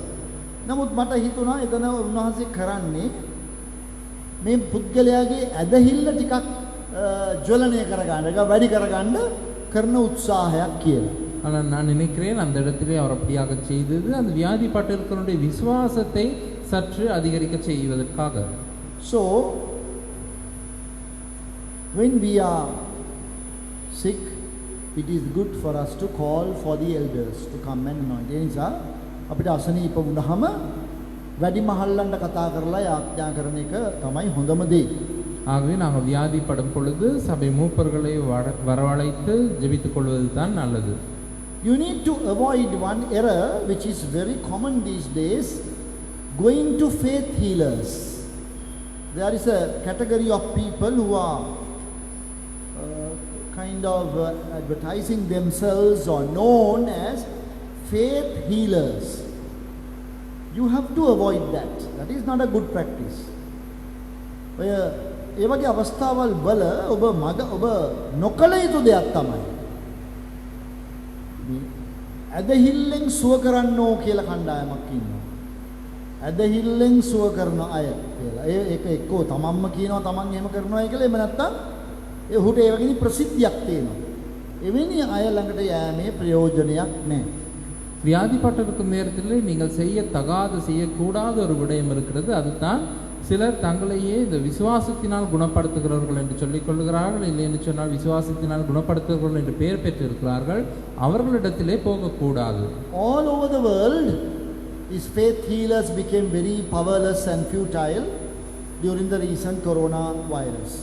නමුත් මට හිතුණා එතන උන්වහන්සේ කරන්නේ මේ පුද්ගලයාගේ ඇදහිල්ල ටිකක් ජවලනය කරගන්න, ඒක වැඩි කරගන්න කරන උත්සාහයක් කියලා. ஆனால் நான் நினைக்கிறேன் அந்த இடத்திலே அவர் அப்படியாக செய்தது அந்த வியாதிப்பட்டிருக்கிறவருடைய விசுவாசத்தை சற்று அதிகரிக்க செய்வதற்காக. So when we are sick, it is good for us to call for the elders to come and anoint. ඒ නිසා අපිට අසනීප වුණාම වැඩි මහල්ලන්ට කතා කරලා යාඥා කරන එක තමයි හොඳම දේ. ஆகவே நாங்கள் வியாதிப்படும் பொழுது சபை மூப்பர்களை வரவழைத்து ஜெபித்துக் கொள்வது தான் நல்லது. You need to avoid one error which is very common these days, going to faith healers. There is a category of people who are kind of advertising themselves or known as faith healers. You have to avoid that. That is not a good practice. ඒ වගේ අවස්ථාවල් වල ඔබ නොකල යුතු දෙයක් තමයි ඇදහිල්ලෙන් සුව කරන්නෝ කියලා කණ්ඩායමක් ඉන්නවා. ඇදහිල්ලෙන් සුව කරන අය කියලා. ඒක එක්කෝ තමන්ම කියනවා තමන් එහෙම කරනවායි කියලා. එහෙම නැත්නම් ඔහුට ඒ වගේ ප්‍රසිද්ධියක් තියෙනවා. එවැනි අය ළඟට යෑමේ ප්‍රයෝජනයක් නැහැ. வியாதிப்பட்டிருக்கும் நேரத்தில் நீங்கள் செய்யத்தகாத செய்யக்கூடாத ஒரு விடயம் இருக்கிறது, அதுதான் சிலர் தங்களையே இந்த விசுவாசத்தினால் குணப்படுத்துகிறவர்கள் என்று சொல்லிக் கொள்கிறார்கள், இல்லை என்று சொன்னால் விசுவாசத்தினால் குணப்படுத்துகிறவர்கள் என்று பெயர் பெற்றிருக்கிறார்கள். அவர்களிடத்திலே போகக்கூடாது. All over the world, these faith healers became very powerless and futile during the recent coronavirus.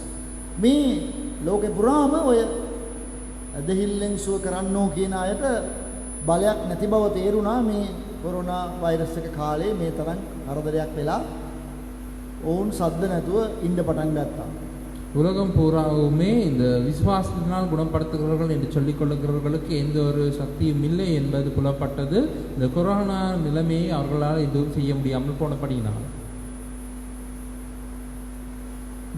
මේ ලෝකේ පුරාම ඔය දෙහිල්ලෙන් සුව කරන්නෝ කියන අයට බලයක් නැති බව තේරුණා මේ කොරෝනා වෛරස් එක කාලේ මේ තරම් හරදරයක් වෙලා ඔවුන් සද්ද නැතුව ඉන්න පටන් ගත්තා. உலகம் பூராவுமே இந்த விசுவாசத்தினால் குணப்படுத்துகிறவர்கள் என்று சொல்லிக் கொள்ளுகிறவர்களுக்கு எந்த ஒரு சக்தியும் இல்லை என்பது புலப்பட்டது. இந்த கொரோனா நிலைமையை அவர்களால் எதுவும் செய்ய முடியாமல் போனபடியினால்.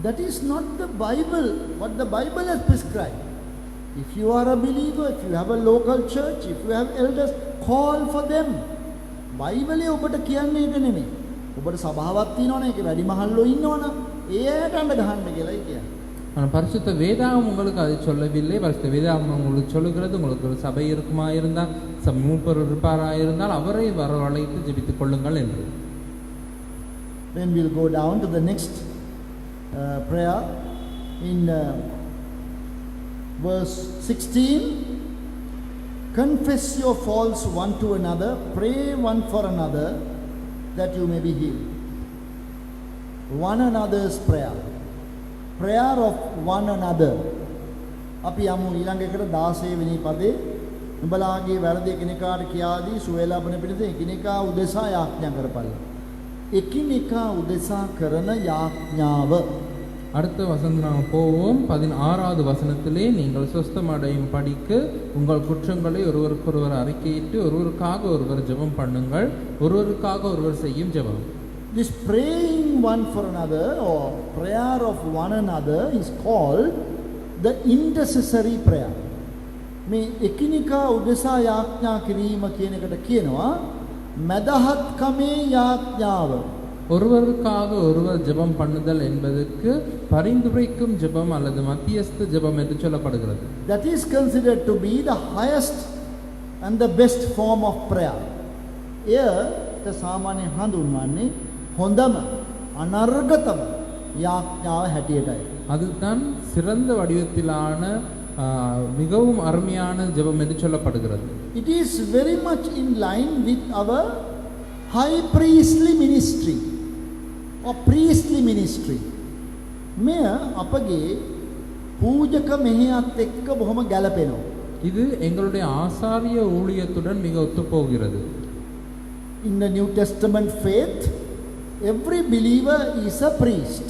That is not the Bible, what the Bible has prescribed. If you are a believer, if you have a local church, if you have elders, call for them. බයිබලයේ ඔබට කියන්නේ ඒක නෙමෙයි. ඔබට සභාවක් තියෙනවනේ, ඒකේ වැඩිමහල්ලෝ ඉන්නවනේ. ඒ ඇයට අඬ ගහන්න කියලායි කියන්නේ. ஆனால் பரிசுத்த வேதாகம் உங்களுக்கு அதை சொல்லவில்லை. பரிசுத்த வேதாகம் உங்களுக்கு சொல்லுகிறது, உங்களுக்கு ஒரு சபை இருக்குமா இருந்தால், மூப்பர் இருப்பாராக இருந்தால் அவரை வரவழைத்து ஜெபித்துக் கொள்ளுங்கள் என்று. Then we'll go down to the next prayer in verse 16. Confess your faults one to another, pray one for another that you may be healed. One another's prayer, prayer of one another. අපි යමු ඊළඟ එකට 16 වෙනි පදේ. නුඹලාගේ වැරදි එකිනෙකාට කියාදී සුවේලාපන පිණිස එකිනෙකා උදෙසා යාඥා කරපල්ලා. එකිනෙකා උදෙසා කරන යාඥාව. அடுத்த வசனம் நாம் போவோம். 16வது வசனத்திலே, நீங்கள் சொஸ்தமடையும் படிக்கு உங்கள் குற்றங்களை ஒருவருக்கொருவர் அறிக்கையிட்டு ஒருவருக்காக ஒருவர் ஜெபம் பண்ணுங்கள். ஒருவருக்காக ஒருவர் செய்யும் ஜெபம். This praying one for another or prayer of one another is called the intercessory prayer. මේ එකිනෙකා උදෙසා යාඥා කිරීම කියන එකට කියනවා මදහත්කමේ යාඥාව. ஒருவருக்காக ஒருவர் ஜெபம் பண்ணுதல் என்பதற்கு பரிந்துரைக்கும் ஜெபம் அல்லது மத்தியஸ்த ஜெபம் என்று சொல்லப்படுகிறது. That is considered to be the highest and the best form of prayer. එයට සාමාන්‍ය හඳුන්වන්නේ හොඳම අනර්ගතම යාඥාව හැටියටයි. அதுதான் சிறந்த வடிவத்திலான மிகவும் அருமையான ஜெபம் என்று சொல்லப்படுகிறது. It is very much in line with our high priestly ministry or priestly ministry. මෙය අපගේ පූජක මෙහෙයත් එක්ක බොහොම ගැලපෙනවා. இது எங்களுடைய ஆசாரிய ஊழியத்துடன் மிக ஒத்துப்போகிறது. In the New Testament faith, every believer is a priest.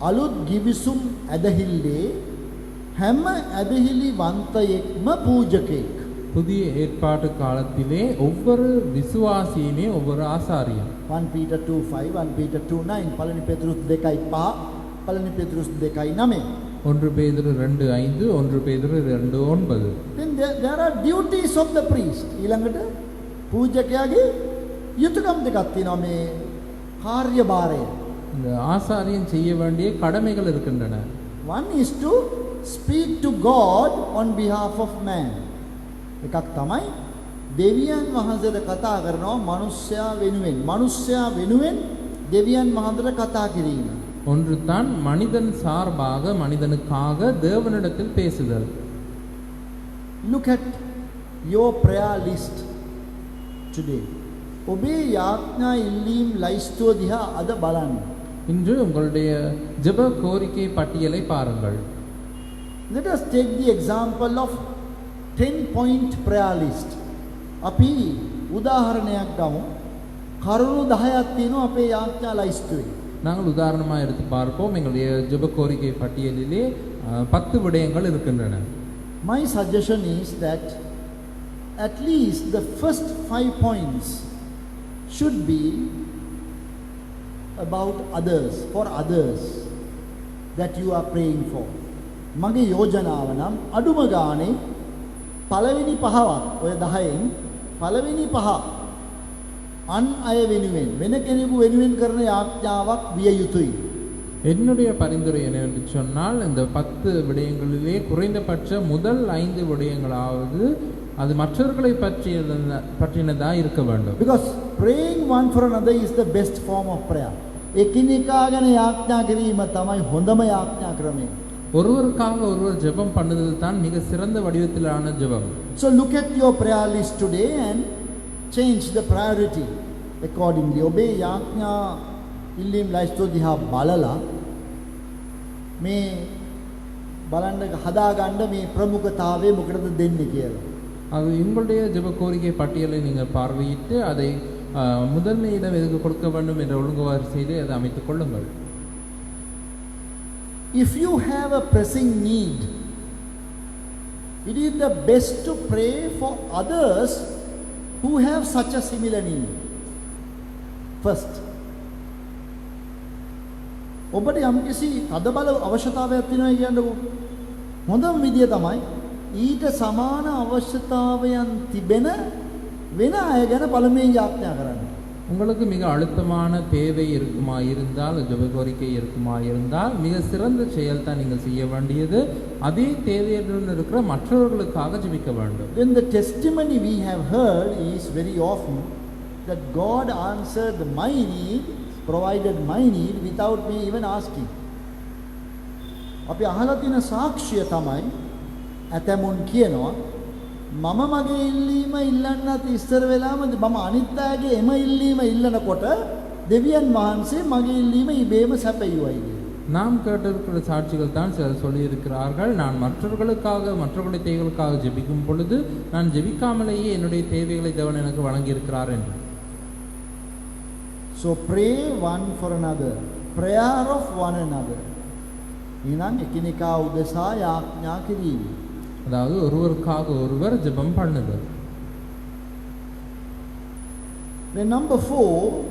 අලුත් ගිවිසුම් ඇදහිල්ලේ හැම ඇදහිලි වන්තයෙක්ම පූජකෙක්. புதிய ஏற்பாட்டு காலத்திலே ஒவ்வொரு விசுவாசியுமே ஒவ்வொரு ஆசாரியன். 1 Peter 2:5, 1 Peter 2:9, පළවෙනි පෙත්රුස් 2:5, පළවෙනි පෙත්රුස් 2:9. 1 பேதுரு 2:5, 1 பேதுரு 2:9. Then there are duties of the priest. ඊළඟට පූජකයාගේ යුතුයකම් දෙකක් තියෙනවා මේ කාර්යභාරය. இந்த ஆசாரியன் செய்ய வேண்டிய கடமைகள் இருக்கின்றன. One is to speak to God on behalf of man. එකක් තමයි දෙවියන් වහන්සේට කතා කරනවා මනුෂ්‍යයා වෙනුවෙන්. මනුෂ්‍යයා වෙනුවෙන් දෙවියන් වහන්සේට කතා කිරීම. ஒன்று தான் மனிதன் சார்பாக மனிதனுக்காக தேவனிடத்தில் பேசுதல். Look at your prayer list today. ඔබේ යාඥා ඉල්ලීම් ලයිස්තුව දිහා අද බලන්න. இன்று உங்களுடைய ஜெப கோரிக்கை பட்டியலை பாருங்கள். Let us take the example of 10-point prayer list. අපි උදාහරණයක් ගමු. කරුණු 10ක් තියෙනවා අපේ යාඥා ලයිස්තුවේ. நாங்கள் உதாரணமாக எடுத்து பார்ப்போம். எங்களுடைய ஜெப கோரிக்கை பட்டியலிலே 10 விடயங்கள் இருக்கின்றன. My suggestion is that at least the first 5 points should be about others, for others that you are praying for. මගේ යෝජනාව නම් අඩුම ගානේ පළවෙනි පහවත් ඔය 10න් පළවෙනි පහ අන් අය වෙනුවෙන් වෙන කෙනෙකු වෙනුවෙන් කරන යාඥාවක් විය යුතුයි. என்னுடைய பரிந்துரை என்னவென்று சொன்னால், இந்த 10 விடயங்களிலே குறைந்தபட்ச முதல் 5 விடயங்களாவது அது மற்றவர்களை பற்றினதாக இருக்க வேண்டும். Because praying one for another is the best form of prayer. එකිනෙකා ගැන යාඥා කිරීම තමයි හොඳම යාඥා ක්‍රමය. ஒருவருக்காக ஒருவர் ஜெபம் பண்ணுதல் தான் மிக சிறந்த வடிவத்திலான ஜெபம். So look at your prayer list today and change the priority accordingly. ඔබේ යාඥා ඉල්ලීම් ලයිස්තුව දිහා බලලා මේ බලන්න හදාගන්න මේ ප්‍රමුඛතාවය මොකටද දෙන්නේ කියලා. அது உங்களுடைய ஜெப கோரிக்கை பட்டியலை நீங்கள் பார்வையிட்டு அதை முதன்மை இடம் எதுக்கு கொடுக்க வேண்டும் என்ற ஒழுங்குவாறு செய்து அதை அமைத்துக் கொள்ளுங்கள். If you have a pressing need, it is the best to pray for others who have such a similar need first. ඔබට යම්කිසි අදබල අවශ්‍යතාවයක් තියෙනවා කියන්නකො. හොඳම විදිය තමයි ඊට සමාන අවශ්‍යතාවයන් තිබෙන වෙන අය ගැන පළමුවෙන් යාඥා කරන්න. உங்களுக்கு மிக அழுத்தமான தேவை இருக்குமா இருந்தால் ஜெப கோரிக்கை இருக்குமா இருந்தால் மிக சிறந்த செயல் தான் நீங்கள் செய்ய வேண்டியது அதே தேவையுடன் இருக்கிற மற்றவர்களுக்காக ஜெபிக்க வேண்டும். Then the testimony we have heard is very often that God answered my need, provided my need without me even asking. අපි අහලා තියෙන සාක්ෂිය තමයි ඇතමුන් කියනවා මම මගේ ඉල්ලීම ඉල්ලන්නත් ඉස්සර වෙලාම මම අනිත් අයගේ එම ඉල්ලීම ඉල්ලනකොට දෙවියන් වහන්සේ මගේ ඉල්ලීම ඉබේම සැපයුවයි කියලා. நாம் கேட்டிருக்கிற சாட்சிகள் தான் சிலர் சொல்லியிருக்கிறார்கள் நான் மற்றவர்களுக்காக மற்றவர்களுடைய தேவைகளுக்காக ஜெபிக்கும் பொழுது நான் ஜெபிக்காமலேயே என்னுடைய தேவைகளை தேவன் எனக்கு வழங்கியிருக்கிறார் என்று. So pray one for another, prayer of one another. ඊනම් එකිනෙකා උදෙසා යාඥා කිරීම. அதாவது ஒருவருக்காக ஒருவர் ஜெபம் பண்ணுதல். Then number 4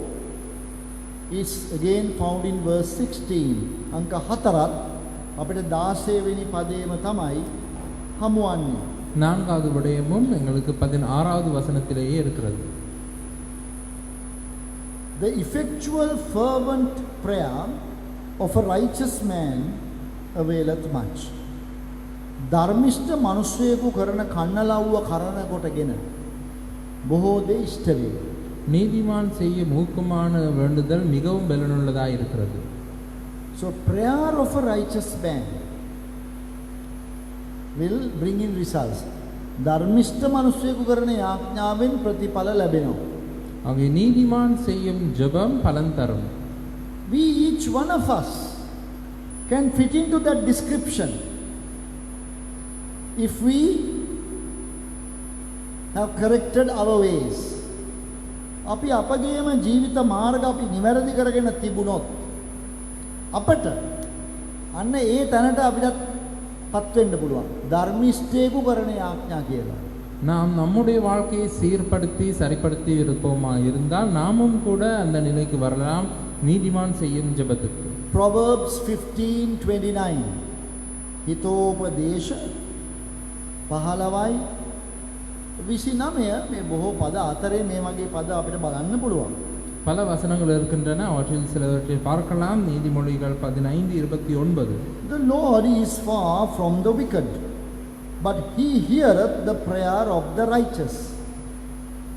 is again found in verse 16. අංක 4ත් අපිට 16 වෙනි පදයේම තමයි හමුවන්නේ. நான்காவது விடயமும் எங்களுக்கு 16வது வசனத்திலேயே இருக்கிறது. The effectual fervent prayer of a righteous man availeth much. ධර්මිෂ්ඨ මිනිසෙකු කරන කන්නලව්ව කරන කොටගෙන බොහෝ දේ ඉෂ්ට වේ. நீதிமான் செய்யும் ஊக்கமான வேண்டுதல் மிகவும் பலனுள்ளதாக இருக்கிறது. So prayer of a righteous man will bring in results. ධර්මිෂ්ඨ මිනිසෙකු කරන යාඥාවෙන් ප්‍රතිඵල ලැබෙනවා. ஆகவே நீதிமான் செய்யும் ஜெபம் பலன் தரும். We each one of us can fit into that description if we have corrected our ways. අපි අපගේම ජීවිත මාර්ග අපි නිවැරදි කරගෙන තිබුණොත් අපට අන්න ඒ තැනට අපිට පත් වෙන්න පුළුවන්. ධර්මිෂ්ඨයෙකු කරන යාඥා කියලා. நாம் நம்முடைய வாழ்க்கையை சீர்படுத்தி சரிப்படுத்தி இருப்போமா இருந்தால் நாமும் கூட அந்த நிலைக்கு வரலாம் நீதிமான் செய்யும் ஜெபத்துக்கு. Proverbs 15:29 හිතෝපදේශ 15යි 29 මේ බොහෝ පද අතරේ මේ වගේ පද අපිට බලන්න පුළුවන්. பல வசனங்கள் இருக்கின்றன அவற்றில் சிலவற்றை பார்க்கலாம். நீதிமொழிகள் 15:29 The Lord is far from the wicked, but he heareth the prayer of the righteous.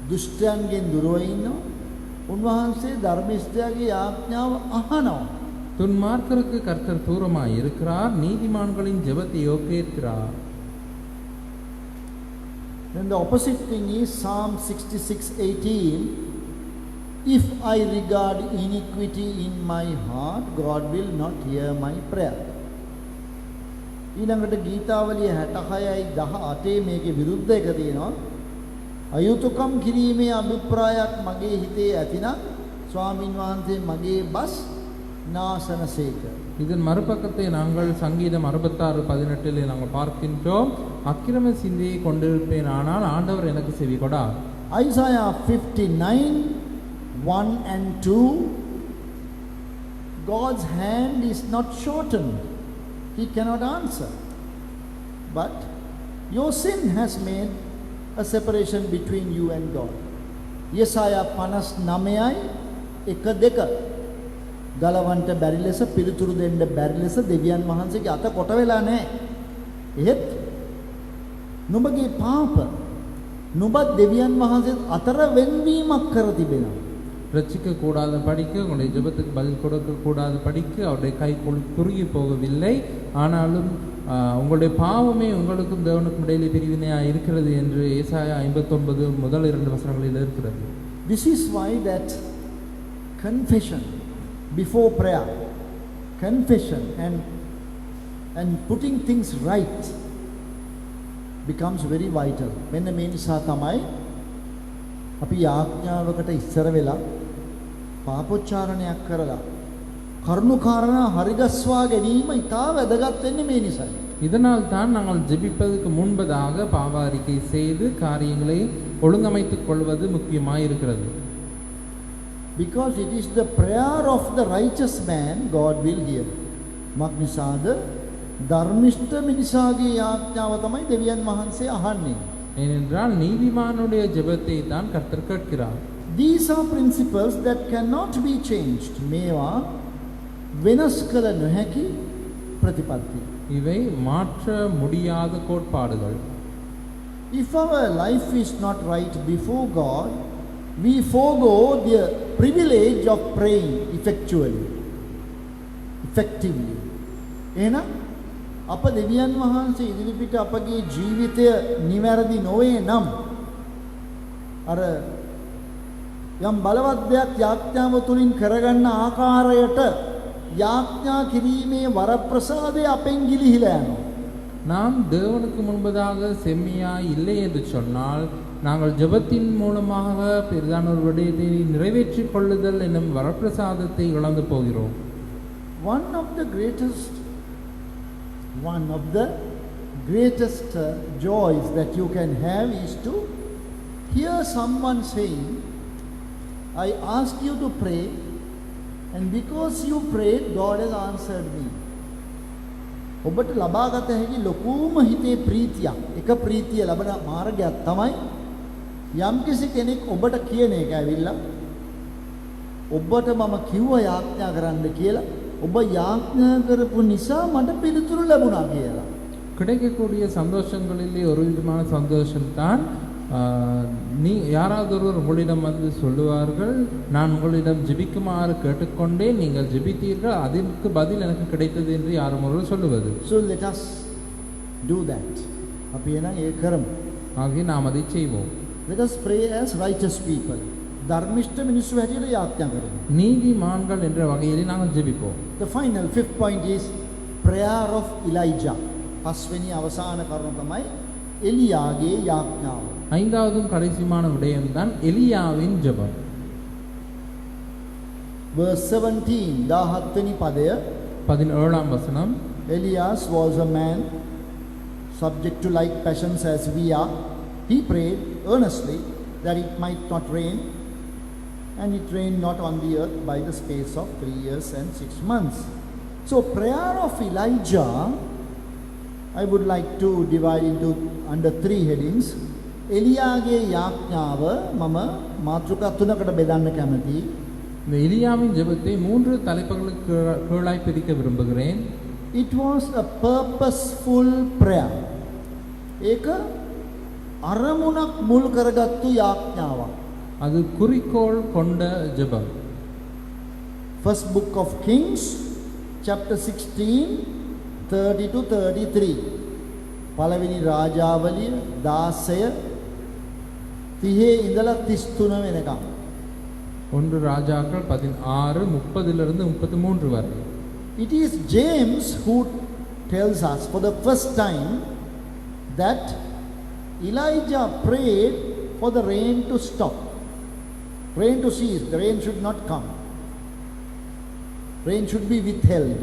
දුෂ්ටයන්ගෙන් දුරව ඉන්නවා. උන්වහන්සේ ධර්මිෂ්ඨයාගේ යාඥාව අහනවා. துன்மார்க்கருக்கு கர்த்தர் தூரமாய் இருக்கிறார், நீதிமான்களின் ஜெபத்தையோ கேட்கிறார். Then the opposite thing is Psalm 66:18. If I regard iniquity in my heart, God will not hear my prayer. ඊළඟට ගීතාවලිය 66:18 මේකේ විරුද්ධ එක තියෙනවා. අයුතුකම් කිරීමේ අභිප්‍රායක් මගේ හිතේ ඇතිනම් ස්වාමින් වහන්සේ මගේ බස් නාසනසේක. இதன் மறுபக்கத்தை நாங்கள் சங்கீதம் 66:18 நாங்கள் பார்க்கின்றோம். அக்கிரம சிந்தையை கொண்டிருப்பேன் ஆனால் ஆண்டவர் எனக்கு செவி கொடார். Isaiah 59:1 and 2. God's hand is not shortened. He cannot answer. But your sin has made a separation between you and God. Yesaya 59:1-2. ගලවන්ට බැරි ලෙස පිළිතුරු දෙන්න බැරි ලෙස දෙවියන් වහන්සේගේ අත කොට වෙලා නැහැ. එහෙත් නුඹගේ පාප නුඹ දෙවියන් වහන්සේ අතර වෙන්වීමක් කර තිබෙනවා. ரட்சிக்க கூடாத படிக்க, உங்களுடைய ஜெபத்துக்கு பதில் கொடுக்க கூடாத படிக்க அவருடைய கை குறுகி போகவில்லை. ஆனாலும் உங்களுடைய பாவமே உங்களுக்கும் தேவனுக்கும் இடையிலே பிரிவினையாக இருக்கிறது என்று ஏசாயா 59 முதல் 2 வசனங்களில் இருக்கிறது. This is why that confession before prayer, confession and putting things right becomes very vital. මෙන්න මේ නිසා තමයි අපි යාඥාවකට ඉස්සර වෙලා පාපොච්චාරණයක් කරලා කරුණු කාරණා හරිගස්වා ගැනීම ඉතා වැදගත් වෙන්නේ මේ නිසායි. இதனால் தான் நாங்கள் ஜெபிப்பதற்கு முன்பதாக பாவ அறிக்கை செய்து காரியங்களை ஒழுங்கமைத்துக் கொள்வது முக்கியமாக இருக்கிறது. Because it is the prayer of the righteous man God will hear. මක්නිසාද ධර්මිෂ්ඨ මිනිසාගේ යාඥාව තමයි දෙවියන් වහන්සේ අහන්නේ. ஏனென்றால் நீதிமானுடைய ஜெபத்தை தான் கர்த்தர் கேட்கிறார். These are principles that cannot be changed. මේවා වෙනස් කළ නොහැකි ප්‍රතිපත්ති. இவை மாற்ற முடியாத கோட்பாடுகள். If our life is not right before God, we forego the privilege of praying effectively. එහෙනම් අප දෙවියන් වහන්සේ ඉදිරිපිට අපගේ ජීවිතය නිවැරදි නොවේ නම් අර යම් බලවත් දෙයක් යාඥාව තුලින් කරගන්න ආකාරයට යාඥා කිරීමේ වරප්‍රසාදය අපෙන් ගිලිහිලා යනවා. நாம் தேவனுக்கு முன்பதாக செம்மையாய் இல்லை என்று சொன்னால் நாங்கள் ஜெபத்தின் மூலமாக பெரிதான ஒரு விடயத்தை நிறைவேற்றிக் கொள்ளுதல் என்னும் வரப்பிரசாதத்தை இழந்து போகிறோம். One of the greatest joys that you can have is to hear someone saying, I ask you to pray, and because you prayed, God has answered me. ඔබට ලබාගත හැකි ලොකුම හිතේ ප්‍රීතියක්, එක ප්‍රීතිය ලබන මාර්ගයක් තමයි යම්කිසි කෙනෙක් ඔබට කියන එක ඇවිල්ලා ඔබට මම කිව්ව යාඥා කරන්න කියලා, ඔබ යාඥා කරපු නිසා මට පිළිතුරු ලැබුණා කියලා. கிடைக்கக்கூடிய சந்தோஷங்களிலே ஒரு விதமான சந்தோஷம்தான் நீ யாராவது ஒருவர் உங்களிடம் வந்து சொல்லுவார்கள், நான் உங்களிடம் ஜெபிக்குமாறு கேட்டுக்கொண்டேன், நீங்கள் ஜெபித்தீர்கள், அதற்கு பதில் எனக்கு கிடைத்தது என்று யாரும் ஒருவர் சொல்லுவது. So let us do that. අපි එනම් ඒ කරමු. ஆகவே நாம் அதை செய்வோம். Let us pray as righteous people. ධර්මිෂ්ඨ මිනිස්සු හැටියට යාඥා කරමු. நீதிமான்கள் என்ற வகையிலே நாங்கள் ஜெபிப்போம். The final fifth point is prayer of Elijah. පස්වෙනි අවසාන කරුණ තමයි එලියාගේ යාඥාව. ஐந்தாவதும் கடைசியான விடயம்தான் எலியாவின் ஜெபம். Verse 17, 17 පදය. 17ஆம் வசனம். Elias was a man subject to like passions as we are. He prayed earnestly that it might not rain, and it rained not on the earth by the space of 3 years and 6 months. So prayer of Elijah, I would like to divide into under 3 headings. එලියාගේ යාඥාව මම මාතෘකා 3කට බෙදන්න කැමතියි. இந்த எலியாவின் ஜெபத்தை 3 தலைப்புகளுக்கு கீழாய் பிரிக்க விரும்புகிறேன். It was a purposeful prayer. ඒක අරමුණක් මුල් කරගත්තු යාඥාවක්. அது குறிக்கோள் கொண்ட ஜெபம். First book of Kings chapter 16 30 to 33. පළවෙනි රාජාවලිය 16 30 ඉඳලා 33 වෙනකම්. 1 ராஜாக்கள் 16 30லிருந்து 33 வரை. It is James who tells us for the first time that Elijah prayed for the rain to stop, rain to cease. The rain should not come, rain should be withheld.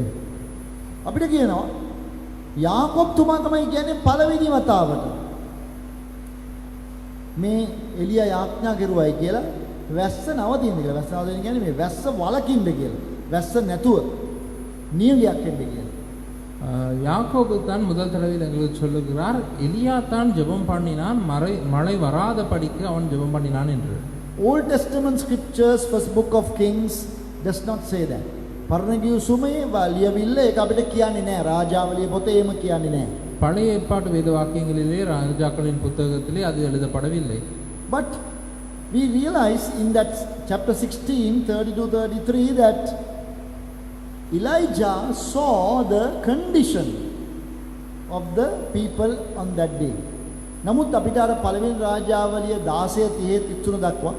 අපිට කියනවා යාකොබ් තුමා තමයි කියන්නේ පළවෙනි වතාවට මේ එලියා යාඥා කරුවයි කියලා වැස්ස නවතින්න කියලා. වැස්ස නවතින්න කියන්නේ මේ වැස්ස වලකින්න කියලා. වැස්ස නැතුව නියමයක් එන්න කියලා. யாக்கோபு தான் முதல் தடவையில் எங்களுக்கு சொல்லுகிறார், எலியா தான் ஜெபம் பண்ணினான், மழை வராத படிக்கு அவன் ஜெபம் பண்ணினான் என்று. Old Testament scriptures, first book of Kings does not say that. පරණගිය සුමේ ලියවිල්ල ඒක අපිට කියන්නේ නැහැ. රාජාවලිය පොතේ එහෙම කියන්නේ නැහැ. பழைய ஏற்பாட்டு வேத வாக்கியங்களிலே ராஜாக்களின் புத்தகத்திலே அது எழுதப்படவில்லை. But we realize in that chapter 16, 32-33 that Elijah saw the condition of the people on that day. නමුත් අපිට අර පළවෙනි රාජාවලිය 16:30 දක්වා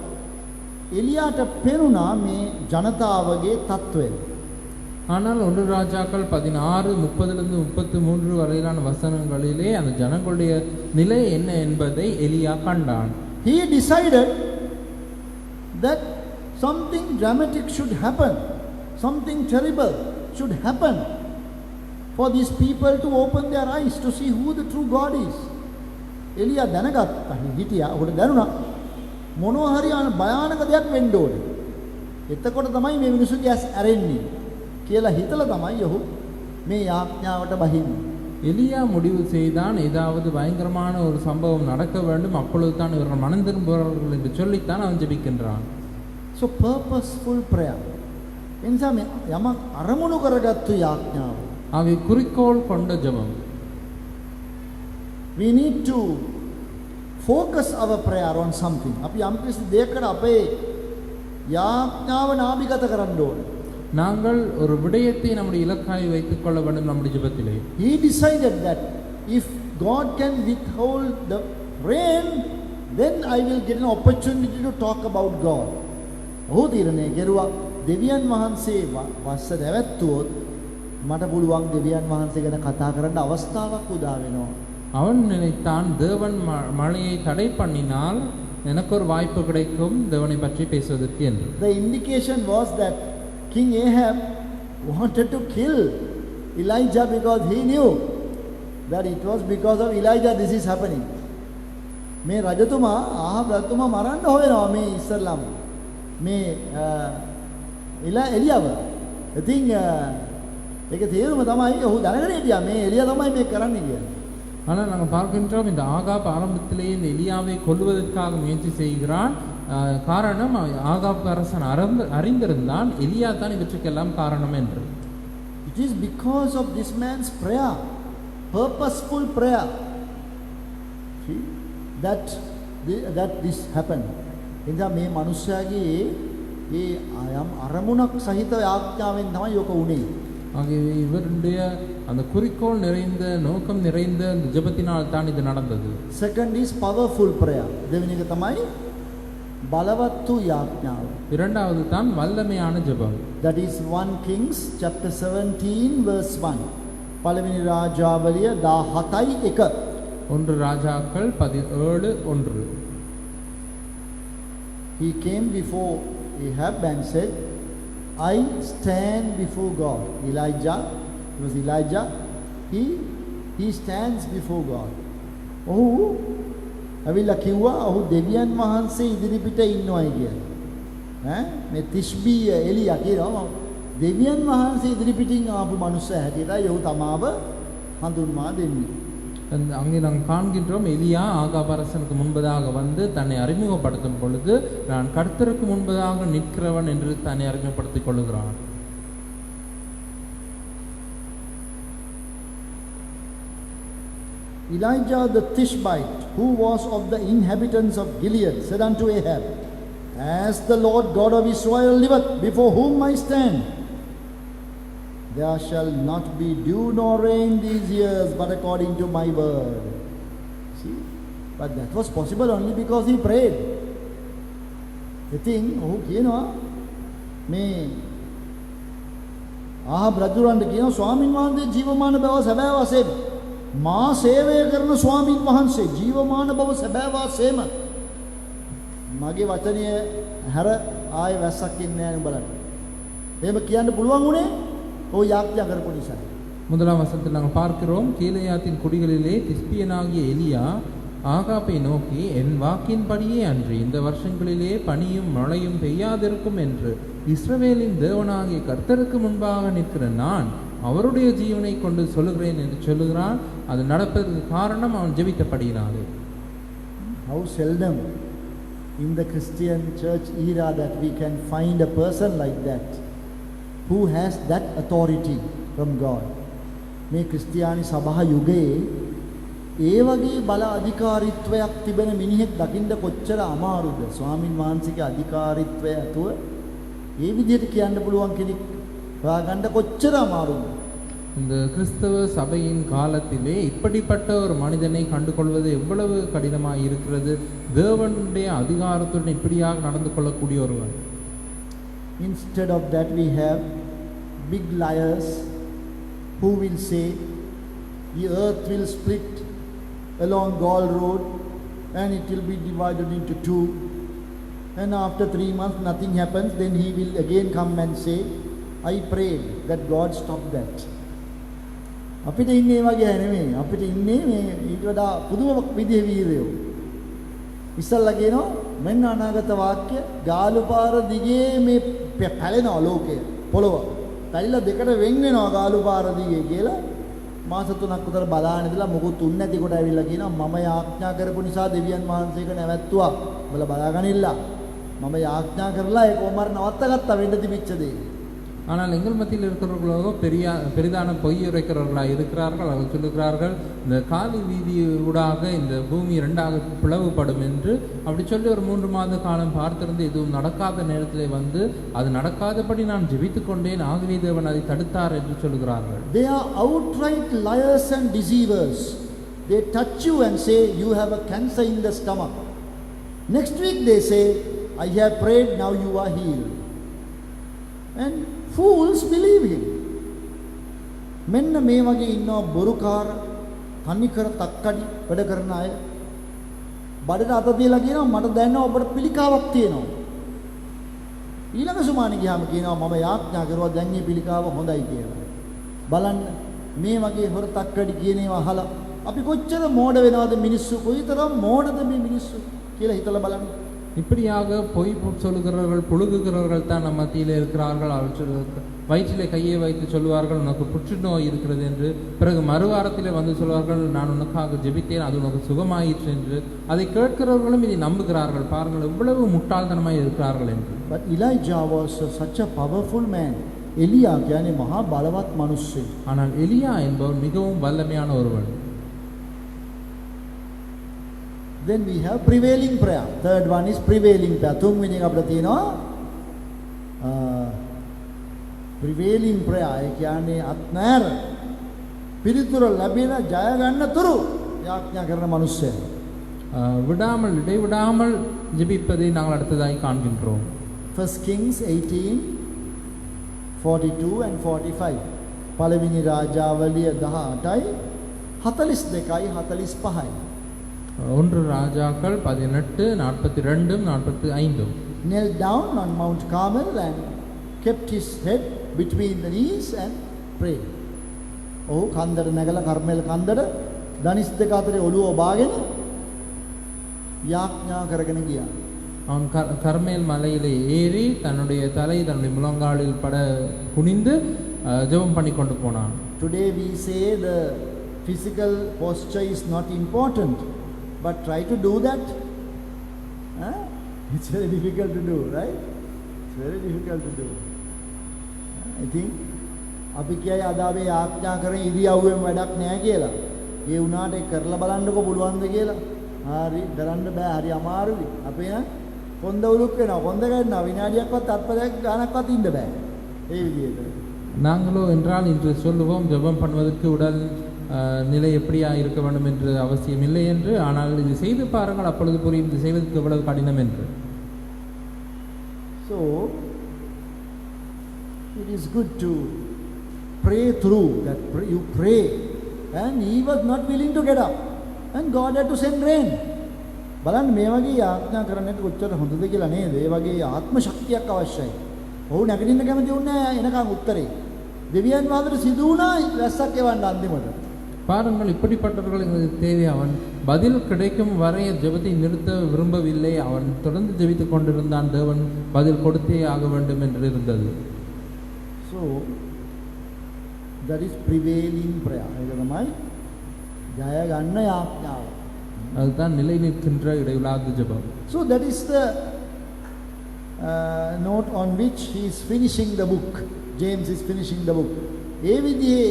එලියාට පෙනුණා මේ ජනතාවගේ තත්වය. ஆனால் ஒன்று ராஜாக்கள் 16:30 33 வரையிலான வசனங்களிலே அந்த ஜனங்களுடைய நிலை என்ன என்பதை எலியா கண்டான். He decided that something dramatic should happen, something terrible should happen for these people to open their eyes to see who the true God is. එලියා දැනගත්තා හිටියා උඩ දැනුණා මොනවා හරි භයානක දෙයක් වෙන්න ඕනේ. එතකොට තමයි මේ මිනිස්සුගේ ඇස් ඇරෙන්නේ කියලා හිතලා තමයි ඔහු මේ යාඥාවට බහින්නේ. எலியா முடிவு செய்தான் ஏதாவது பயங்கரமான ஒரு சம்பவம் நடக்க வேண்டும் அப்பொழுது தான் இவர்கள் மனம் திரும்புவார்கள் என்று சொல்லித்தான் அவன் ஜெபிக்கின்றான். So purposeful prayer. එනිසා මේ යමක් අරමුණු කරගත්තු යාඥාව. ஆகவே குறிக்கோள் கொண்ட ஜெபம். We need to focus our prayer on something. අපි යම් කිසි දෙයකට අපේ යාඥාව නාභිගත කරන්න ඕනේ. நாங்கள் ஒரு விடயத்தை நம்முடைய இலக்காய் வைத்துக் கொள்ள வேண்டும் நம்முடைய ஜெபத்திலே. He decided that if God can withhold the rain, then I will get an opportunity to talk about God. ඔහු තීරණය කෙරුවා දෙවියන් වහන්සේ වස්ස නැවැත්තුවොත් මට පුළුවන් දෙවියන් වහන්සේ ගැන කතා කරන්න අවස්ථාවක් උදා වෙනවා. அவன் நினைத்தான் தேவன் மழையை தடை பண்ணினால் எனக்கு ஒரு வாய்ப்பு கிடைக்கும் தேவனை பற்றி பேசுவதற்கு என்று. The indication was that King Ahab wanted to kill Elijah because he knew that it was because of Elijah this is happening. මේ රජතුමා ආහාබ් රජතුමා මරන්න හොයනවා මේ ඉස්සල්ලාම මේ එලියාව. ඉතින් ඒක තේරුම තමයි ඔහු දැනගෙන හිටියා මේ එලියා තමයි මේ කරන්නේ කියලා. ஆனால் நாங்கள் பார்க்கின்றோம் இந்த ஆகாப் ஆரம்பத்திலேயே இந்த எலியாவை கொல்லுவதற்காக முயற்சி செய்கிறான். காரணம் ஆகாப் அரசன் அறிந்திருந்தான் எலியா தான் இவற்றுக்கெல்லாம் காரணம் என்று. It is because of this man's prayer, purposeful prayer, see, that this happened. එනිසා මේ මනුස්සයාගේ ඒ ආයම් අරමුණක් සහිත යාඥාවෙන් තමයි යොක උනේ. ஆகவே இவருடைய அந்த குறிக்கோள் நிறைந்த நோக்கம் நிறைந்த அந்த ஜெபத்தினால் தான் இது நடந்தது. Second is powerful prayer. දෙවෙනි එක තමයි බලවත් වූ යාඥාව. இரண்டாவது தான் வல்லமையான ஜெபம். That is 1 Kings chapter 17 verse 1. පළවෙනි රාජාවලිය 17:1. ஒன்று ராஜாக்கள் 17:1. He came before Ahab and said, I stand before God. Elijah, it was Elijah, he stands before God. ඔහු අවිලා කිව්වා ඔහු දෙවියන් වහන්සේ ඉදිරිපිට ඉන්නවයි කියලා. මේ තිෂ්බී එලියා කියනවා දෙවියන් වහන්සේ ඉදිරිපිටින් ආපු මනුස්සයා හැටියටයි ඔහු තමාව හඳුන්වා දෙන්නේ. அங்கே நாங்கள் காண்கின்றோம் எலியா ஆகாப் அரசனுக்கு முன்பதாக வந்து தன்னை அறிமுகப்படுத்தும் பொழுது நான் கர்த்தருக்கு முன்பதாக நிற்கிறவன் என்று தன்னை அறிமுகப்படுத்திக் கொள்கிறான். Elijah the Tishbite, who was of the inhabitants of Gilead, said unto Ahab, As the Lord God of Israel liveth, before whom I stand, there shall not be dew nor rain these years, but according to my word. See? But that was possible only because he prayed. The thing, ඔහු කියනවා මේ ආහාබ් රජුරන්ට කියනවා ස්වාමීන් වහන්සේ ජීවමාන බව සැබෑ වශයෙන් මා සේවය කරන ස්වාමීන් වහන්සේ ජීවමාන බව සැබෑ වශයෙන්ම මගේ වචනය හැර ආයෙ වැස්සක් ඉන්නේ නැහැ නුඹලට. එහෙම කියන්න පුළුවන් උනේ முதலாம் வசனத்தில் நாங்கள் பார்க்கிறோம் கீலேயாத்தின் குடிகளிலே திஸ்பியனாகிய எலியா ஆகாப்பை நோக்கி என் வாக்கின்படியே அன்றி இந்த வருஷங்களிலே பனியும் மழையும் பெய்யாதிருக்கும் என்று இஸ்ரவேலின் தேவனாகிய கர்த்தருக்கு முன்பாக நிற்கிற நான் அவருடைய ஜீவனை கொண்டு சொல்லுகிறேன் என்று சொல்லுகிறான். அது நடப்பதற்கு காரணம் அவன் ஜெபித்தபடியினாலே. How seldom in the Christian church era that we can find a person like that who has that authority from God. මේ ක්‍රිස්තියානි සභා යුගයේ ඒ වගේ බල අධිකාරීත්වයක් තිබෙන මිනිහෙක් දකින්න කොච්චර අමාරුද? ස්වාමින් වහන්සේගේ අධිකාරීත්වය ඇතුව ඒ විදිහට කියන්න පුළුවන් කෙනෙක් හොයාගන්න කොච්චර අමාරුද? இந்த கிறிஸ்தவ சபையின் காலத்திலே இப்படிப்பட்ட ஒரு மனிதனை கண்டுகொள்வது எவ்வளவு கடினமாக இருக்கிறது. தேவனுடைய அதிகாரத்துடன் இப்படியாக நடந்து கொள்ளக்கூடிய ஒருவன். Instead of that we have big liars who will say the earth will split along Gaul Road and it will be divided into two, and after 3 months nothing happens, then he will again come and say I prayed that God stop that. අපිට ඉන්නේ වගේ නෙමෙයි. අපිට ඉන්නේ මේ ඊට වඩා පුදුම විදිහේ වීරයෝ. ඉස්සල්ලා කියනවා මෙන්න අනාගත වාක්‍ය ගාලු පාර දිගේ මේ පැලෙනවා ලෝකය පොළොව. තැලිලා දෙකට වෙන් වෙනවා ගාලු පාර දිගේ කියලා මාස 3ක් විතර බලාගෙන ඉඳලා මොකුත් උන්නේ නැති කොට ඇවිල්ලා කියනවා මම යාඥා කරපු නිසා දෙවියන් වහන්සේක නැවැත්තුවා. ඔබලා බලාගනින්න. මම යාඥා කරලා ඒක කොහොමද නවත්තගත්තා වෙන්න තිබිච්ච දේ. ஆனால் எங்கள் மத்தியில் இருக்கிறவர்களோ பெரிதான பொய் உரைக்கிறவர்களாக இருக்கிறார்கள். அவர்கள் சொல்லுகிறார்கள் இந்த காலி வீதி ஊடாக இந்த பூமி இரண்டாக பிளவுபடும் என்று. அப்படி சொல்லி ஒரு 3 மாத காலம் பார்த்திருந்து எதுவும் நடக்காத நேரத்திலே வந்து அது நடக்காதபடி நான் ஜெபித்துக் கொண்டேன், ஆகவே தேவன் அதை தடுத்தார் என்று சொல்லுகிறார்கள். They are outright liars and deceivers. They touch you and say you have a cancer in the stomach. Next week they say I have prayed, now you are healed. And fools believe him. මෙන්න මේ වගේ ඉන්නවා බොරුකාර තනිකර තක්කඩි වැඩ කරන අය. බඩට අත තියලා කියනවා මට දැනෙනවා ඔබට පිළිකාවක් තියෙනවා. ඊළඟ සුමානේ ගියාම කියනවා මම යාඥා කරුවා දැන් මේ පිළිකාව හොඳයි කියලා. බලන්න මේ වගේ හොර තක්කඩි කියන ඒවා අහලා අපි කොච්චර මෝඩ වෙනවද මිනිස්සු, කොයිතරම් මෝඩද මේ මිනිස්සු කියලා හිතලා බලන්න. இப்படியாக பொய் சொல்லுகிறவர்கள் புழுகுகிறவர்கள் தான் நம் மத்தியில் இருக்கிறார்கள். அவர்கள் வயிற்றிலே கையை வைத்து சொல்லுவார்கள் உனக்கு புற்றுநோய் இருக்கிறது என்று. பிறகு மறுவாரத்திலே வந்து சொல்வார்கள் நான் உனக்காக ஜெபித்தேன், அது உனக்கு சுகமாயிற்று என்று. அதை கேட்கிறவர்களும் இதை நம்புகிறார்கள். பாருங்கள் எவ்வளவு முட்டாள்தனமாய் இருக்கிறார்கள் என்று. But Elijah was such a powerful man. எலியா කියන්නේ මහා බලවත් මිනිස්සෙක්. ஆனால் எலியா என்பவர் மிகவும் வல்லமையான ஒருவன். Then we have prevailing prayer. Third one is prevailing prayer. තුන්වෙනි එක අපිට තියෙනවා prevailing prayer. ඒ කියන්නේ අත්නෑර පිළිතුර ලැබෙන ජය ගන්න තුරු යාඥා කරන මිනිස්සයා. விடாமல் இடைவிடாமல் ஜெபிப்பதை நாங்கள் அடுத்ததாய் காண்கின்றோம். 1 Kings 18:42 and 45. පළවෙනි රාජාවලිය 18යි 42යි 45යි. 1 ராஜாக்கள் 18, 42, 45. Knelt down on Mount Carmel and kept his head between the knees and prayed. ඔහු කන්දර නැගලා කර්මෙල් කන්දර ධනිස් දෙක අතරේ ඔළුව ඔබාගෙන යාඥා කරගෙන ගියා. அவன் கர்மேல் மலையிலே ஏறி தன்னுடைய தலை தன்னுடைய முழங்காலில் பட குனிந்து ஜெபம் பண்ணி கொண்டு போனான். Today we say the physical posture is not important, but try to do that. It's very difficult to do, right? It's very difficult to do. I think අපි කියයි අද අපි යාඥා කරන ඉරියව්වෙම වැඩක් නැහැ කියලා. ඒ වුණාට ඒක කරලා බලන්නකො පුළුවන්ද කියලා. හරි කරන්න බෑ, හරි අමාරුයි. අපි කොන්ද උලුක් වෙනවා, කොන්ද ගන්නවා, විනාඩියක්වත් අත්පදයක් ගානක්වත් ඉන්න බෑ. ඒ විදිහට. நாங்களோ என்றால் இன்று சொல்லுவோம் ஜெபம் பண்ணுவதற்கு உடல் நிலை எப்படியா இருக்க வேண்டும் என்று அவசியம் இல்லை என்று. ஆனால் இது செய்து பாருங்கள், அப்பொழுது புரியும் இது செய்வதற்கு எவ்வளவு கடினம் என்று. So it is good to pray through that. You pray, and he was not willing to get up, and God had to send rain. බලන්න මේ වගේ යාඥා කරන්නට කොච්චර හොඳද කියලා නේද? ඒ වගේ ආත්ම ශක්තියක් අවශ්‍යයි. ඔහු නැගිටින්න කැමති වුණේ නැහැ එනකන් උත්තරේ. දෙවියන් වහන්සේට සිදු වුණා රැස්සක් එවන්න අන්තිමට. பாருங்கள், இப்படிப்பட்டவர்கள் எங்களுக்கு தேவை. அவன் பதில் கிடைக்கும் வரை ஜெபத்தை நிறுத்த விரும்பவில்லை. அவன் தொடர்ந்து ஜெபித்துக் கொண்டிருந்தான். தேவன் பதில் கொடுத்தே ஆக வேண்டும் என்று இருந்தது. So that is prevailing prayer. ඒක තමයි ජය ගන්න යාඥාව. அதுதான் நிலை நிற்கின்ற இடைவிடாத ஜெபம். So that is the note on which he is finishing the book. James is finishing the book. ඒ විදිහේ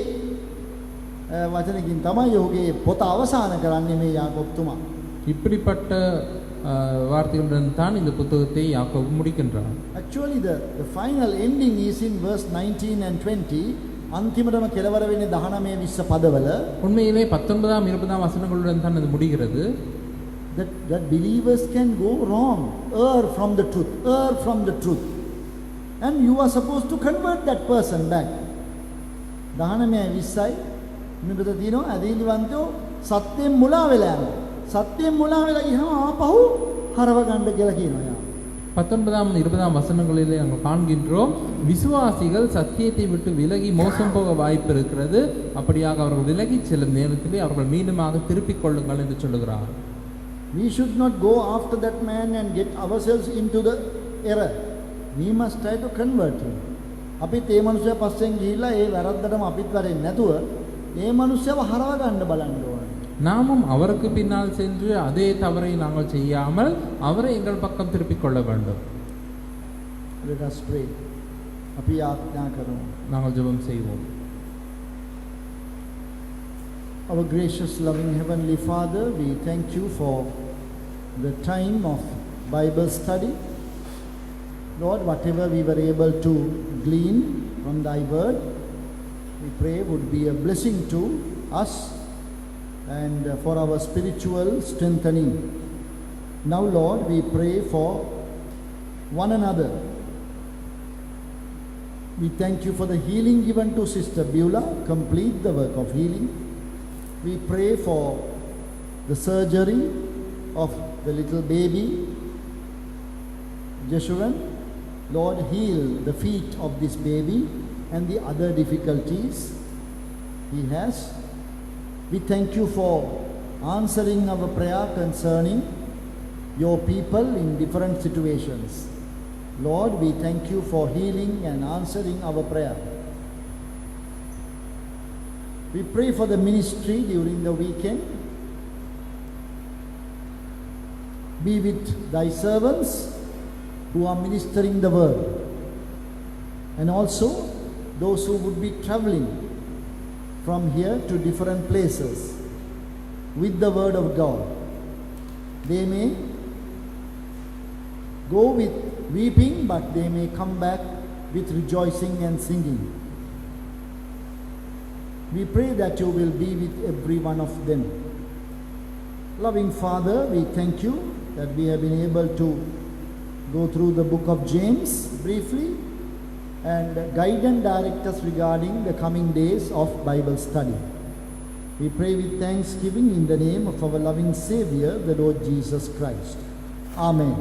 වචනකින් තමයි ඔහුගේ පොත අවසන් කරන්නේ මේ යාකොබ්තුමා. இப்படிப்பட்ட வார்த்தைகளுடன் தான் இந்த புத்தகத்தை யாக்கோபு முடிக்கின்றார். Actually the final ending is in verse 19 and 20. අන්තිමටම කෙලවර වෙන්නේ 19 20 පදවල. உண்மையிலே 19ஆம் 20ஆம் வசனங்களுடன் தான் அது முடிகிறது. That believers can go wrong, err from the truth. And you are supposed to convert that person back. 19 20යි මෙතන තියෙනවා අදීලිවන්තයෝ සත්‍යයෙන් මුලා වෙලා යනවා. සත්‍යයෙන් මුලා වෙලා ගියම ආපහු හරව ගන්න කියලා කියනවා යා. 19ஆம் 20ஆம் வசனங்களிலே நாங்கள் காண்கின்றோம் விசுவாசிகள் சத்தியத்தை விட்டு விலகி மோசம் போக வாய்ப்பு இருக்கிறது. அப்படியாக அவர்கள் விலகி செல்லும் நேரத்திலே அவர்கள் மீண்டுமாக திருப்பிக் கொள்ளுங்கள் என்று சொல்லுகிறார். We should not go after that man and get ourselves into the error. We must try to convert him. අපිත් ඒ මනුස්සයා පස්සෙන් ගිහිල්ලා ඒ වැරද්දටම අපිත් වරෙන්නේ නැතුව ඒ මනුස්සයව හරව ගන්න බලන්න ඕනේ. நாமும் அவருக்கு பின்னால் சென்று அதே தவறை நாங்கள் செய்யாமல் அவரை எங்கள் பக்கம் திருப்பிக் கொள்ள வேண்டும். Let us pray. අපි ආඥා කරමු. நாங்கள் ஜெபம் செய்வோம். Our gracious loving heavenly Father, we thank you for the time of Bible study. Lord, whatever we were able to glean from thy word, we pray would be a blessing to us and for our spiritual strengthening. Now, Lord, we pray for one another. We thank you for the healing given to Sister Beulah. Complete the work of healing. We pray for the surgery of the little baby, Jeshuran. Lord, heal the feet of this baby and the other difficulties he has. We thank you for answering our prayer concerning your people in different situations. Lord, we thank you for healing and answering our prayer. We pray for the ministry during the weekend. Be with thy servants who are ministering the word, and also those who would be traveling from here to different places with the word of God. They may go with weeping, but they may come back with rejoicing and singing. We pray that you will be with every one of them. Loving Father, we thank you that we have been able to go through the book of James briefly and guide and direct us regarding the coming days of Bible study. We pray with thanksgiving in the name of our loving Savior, the Lord Jesus Christ. Amen.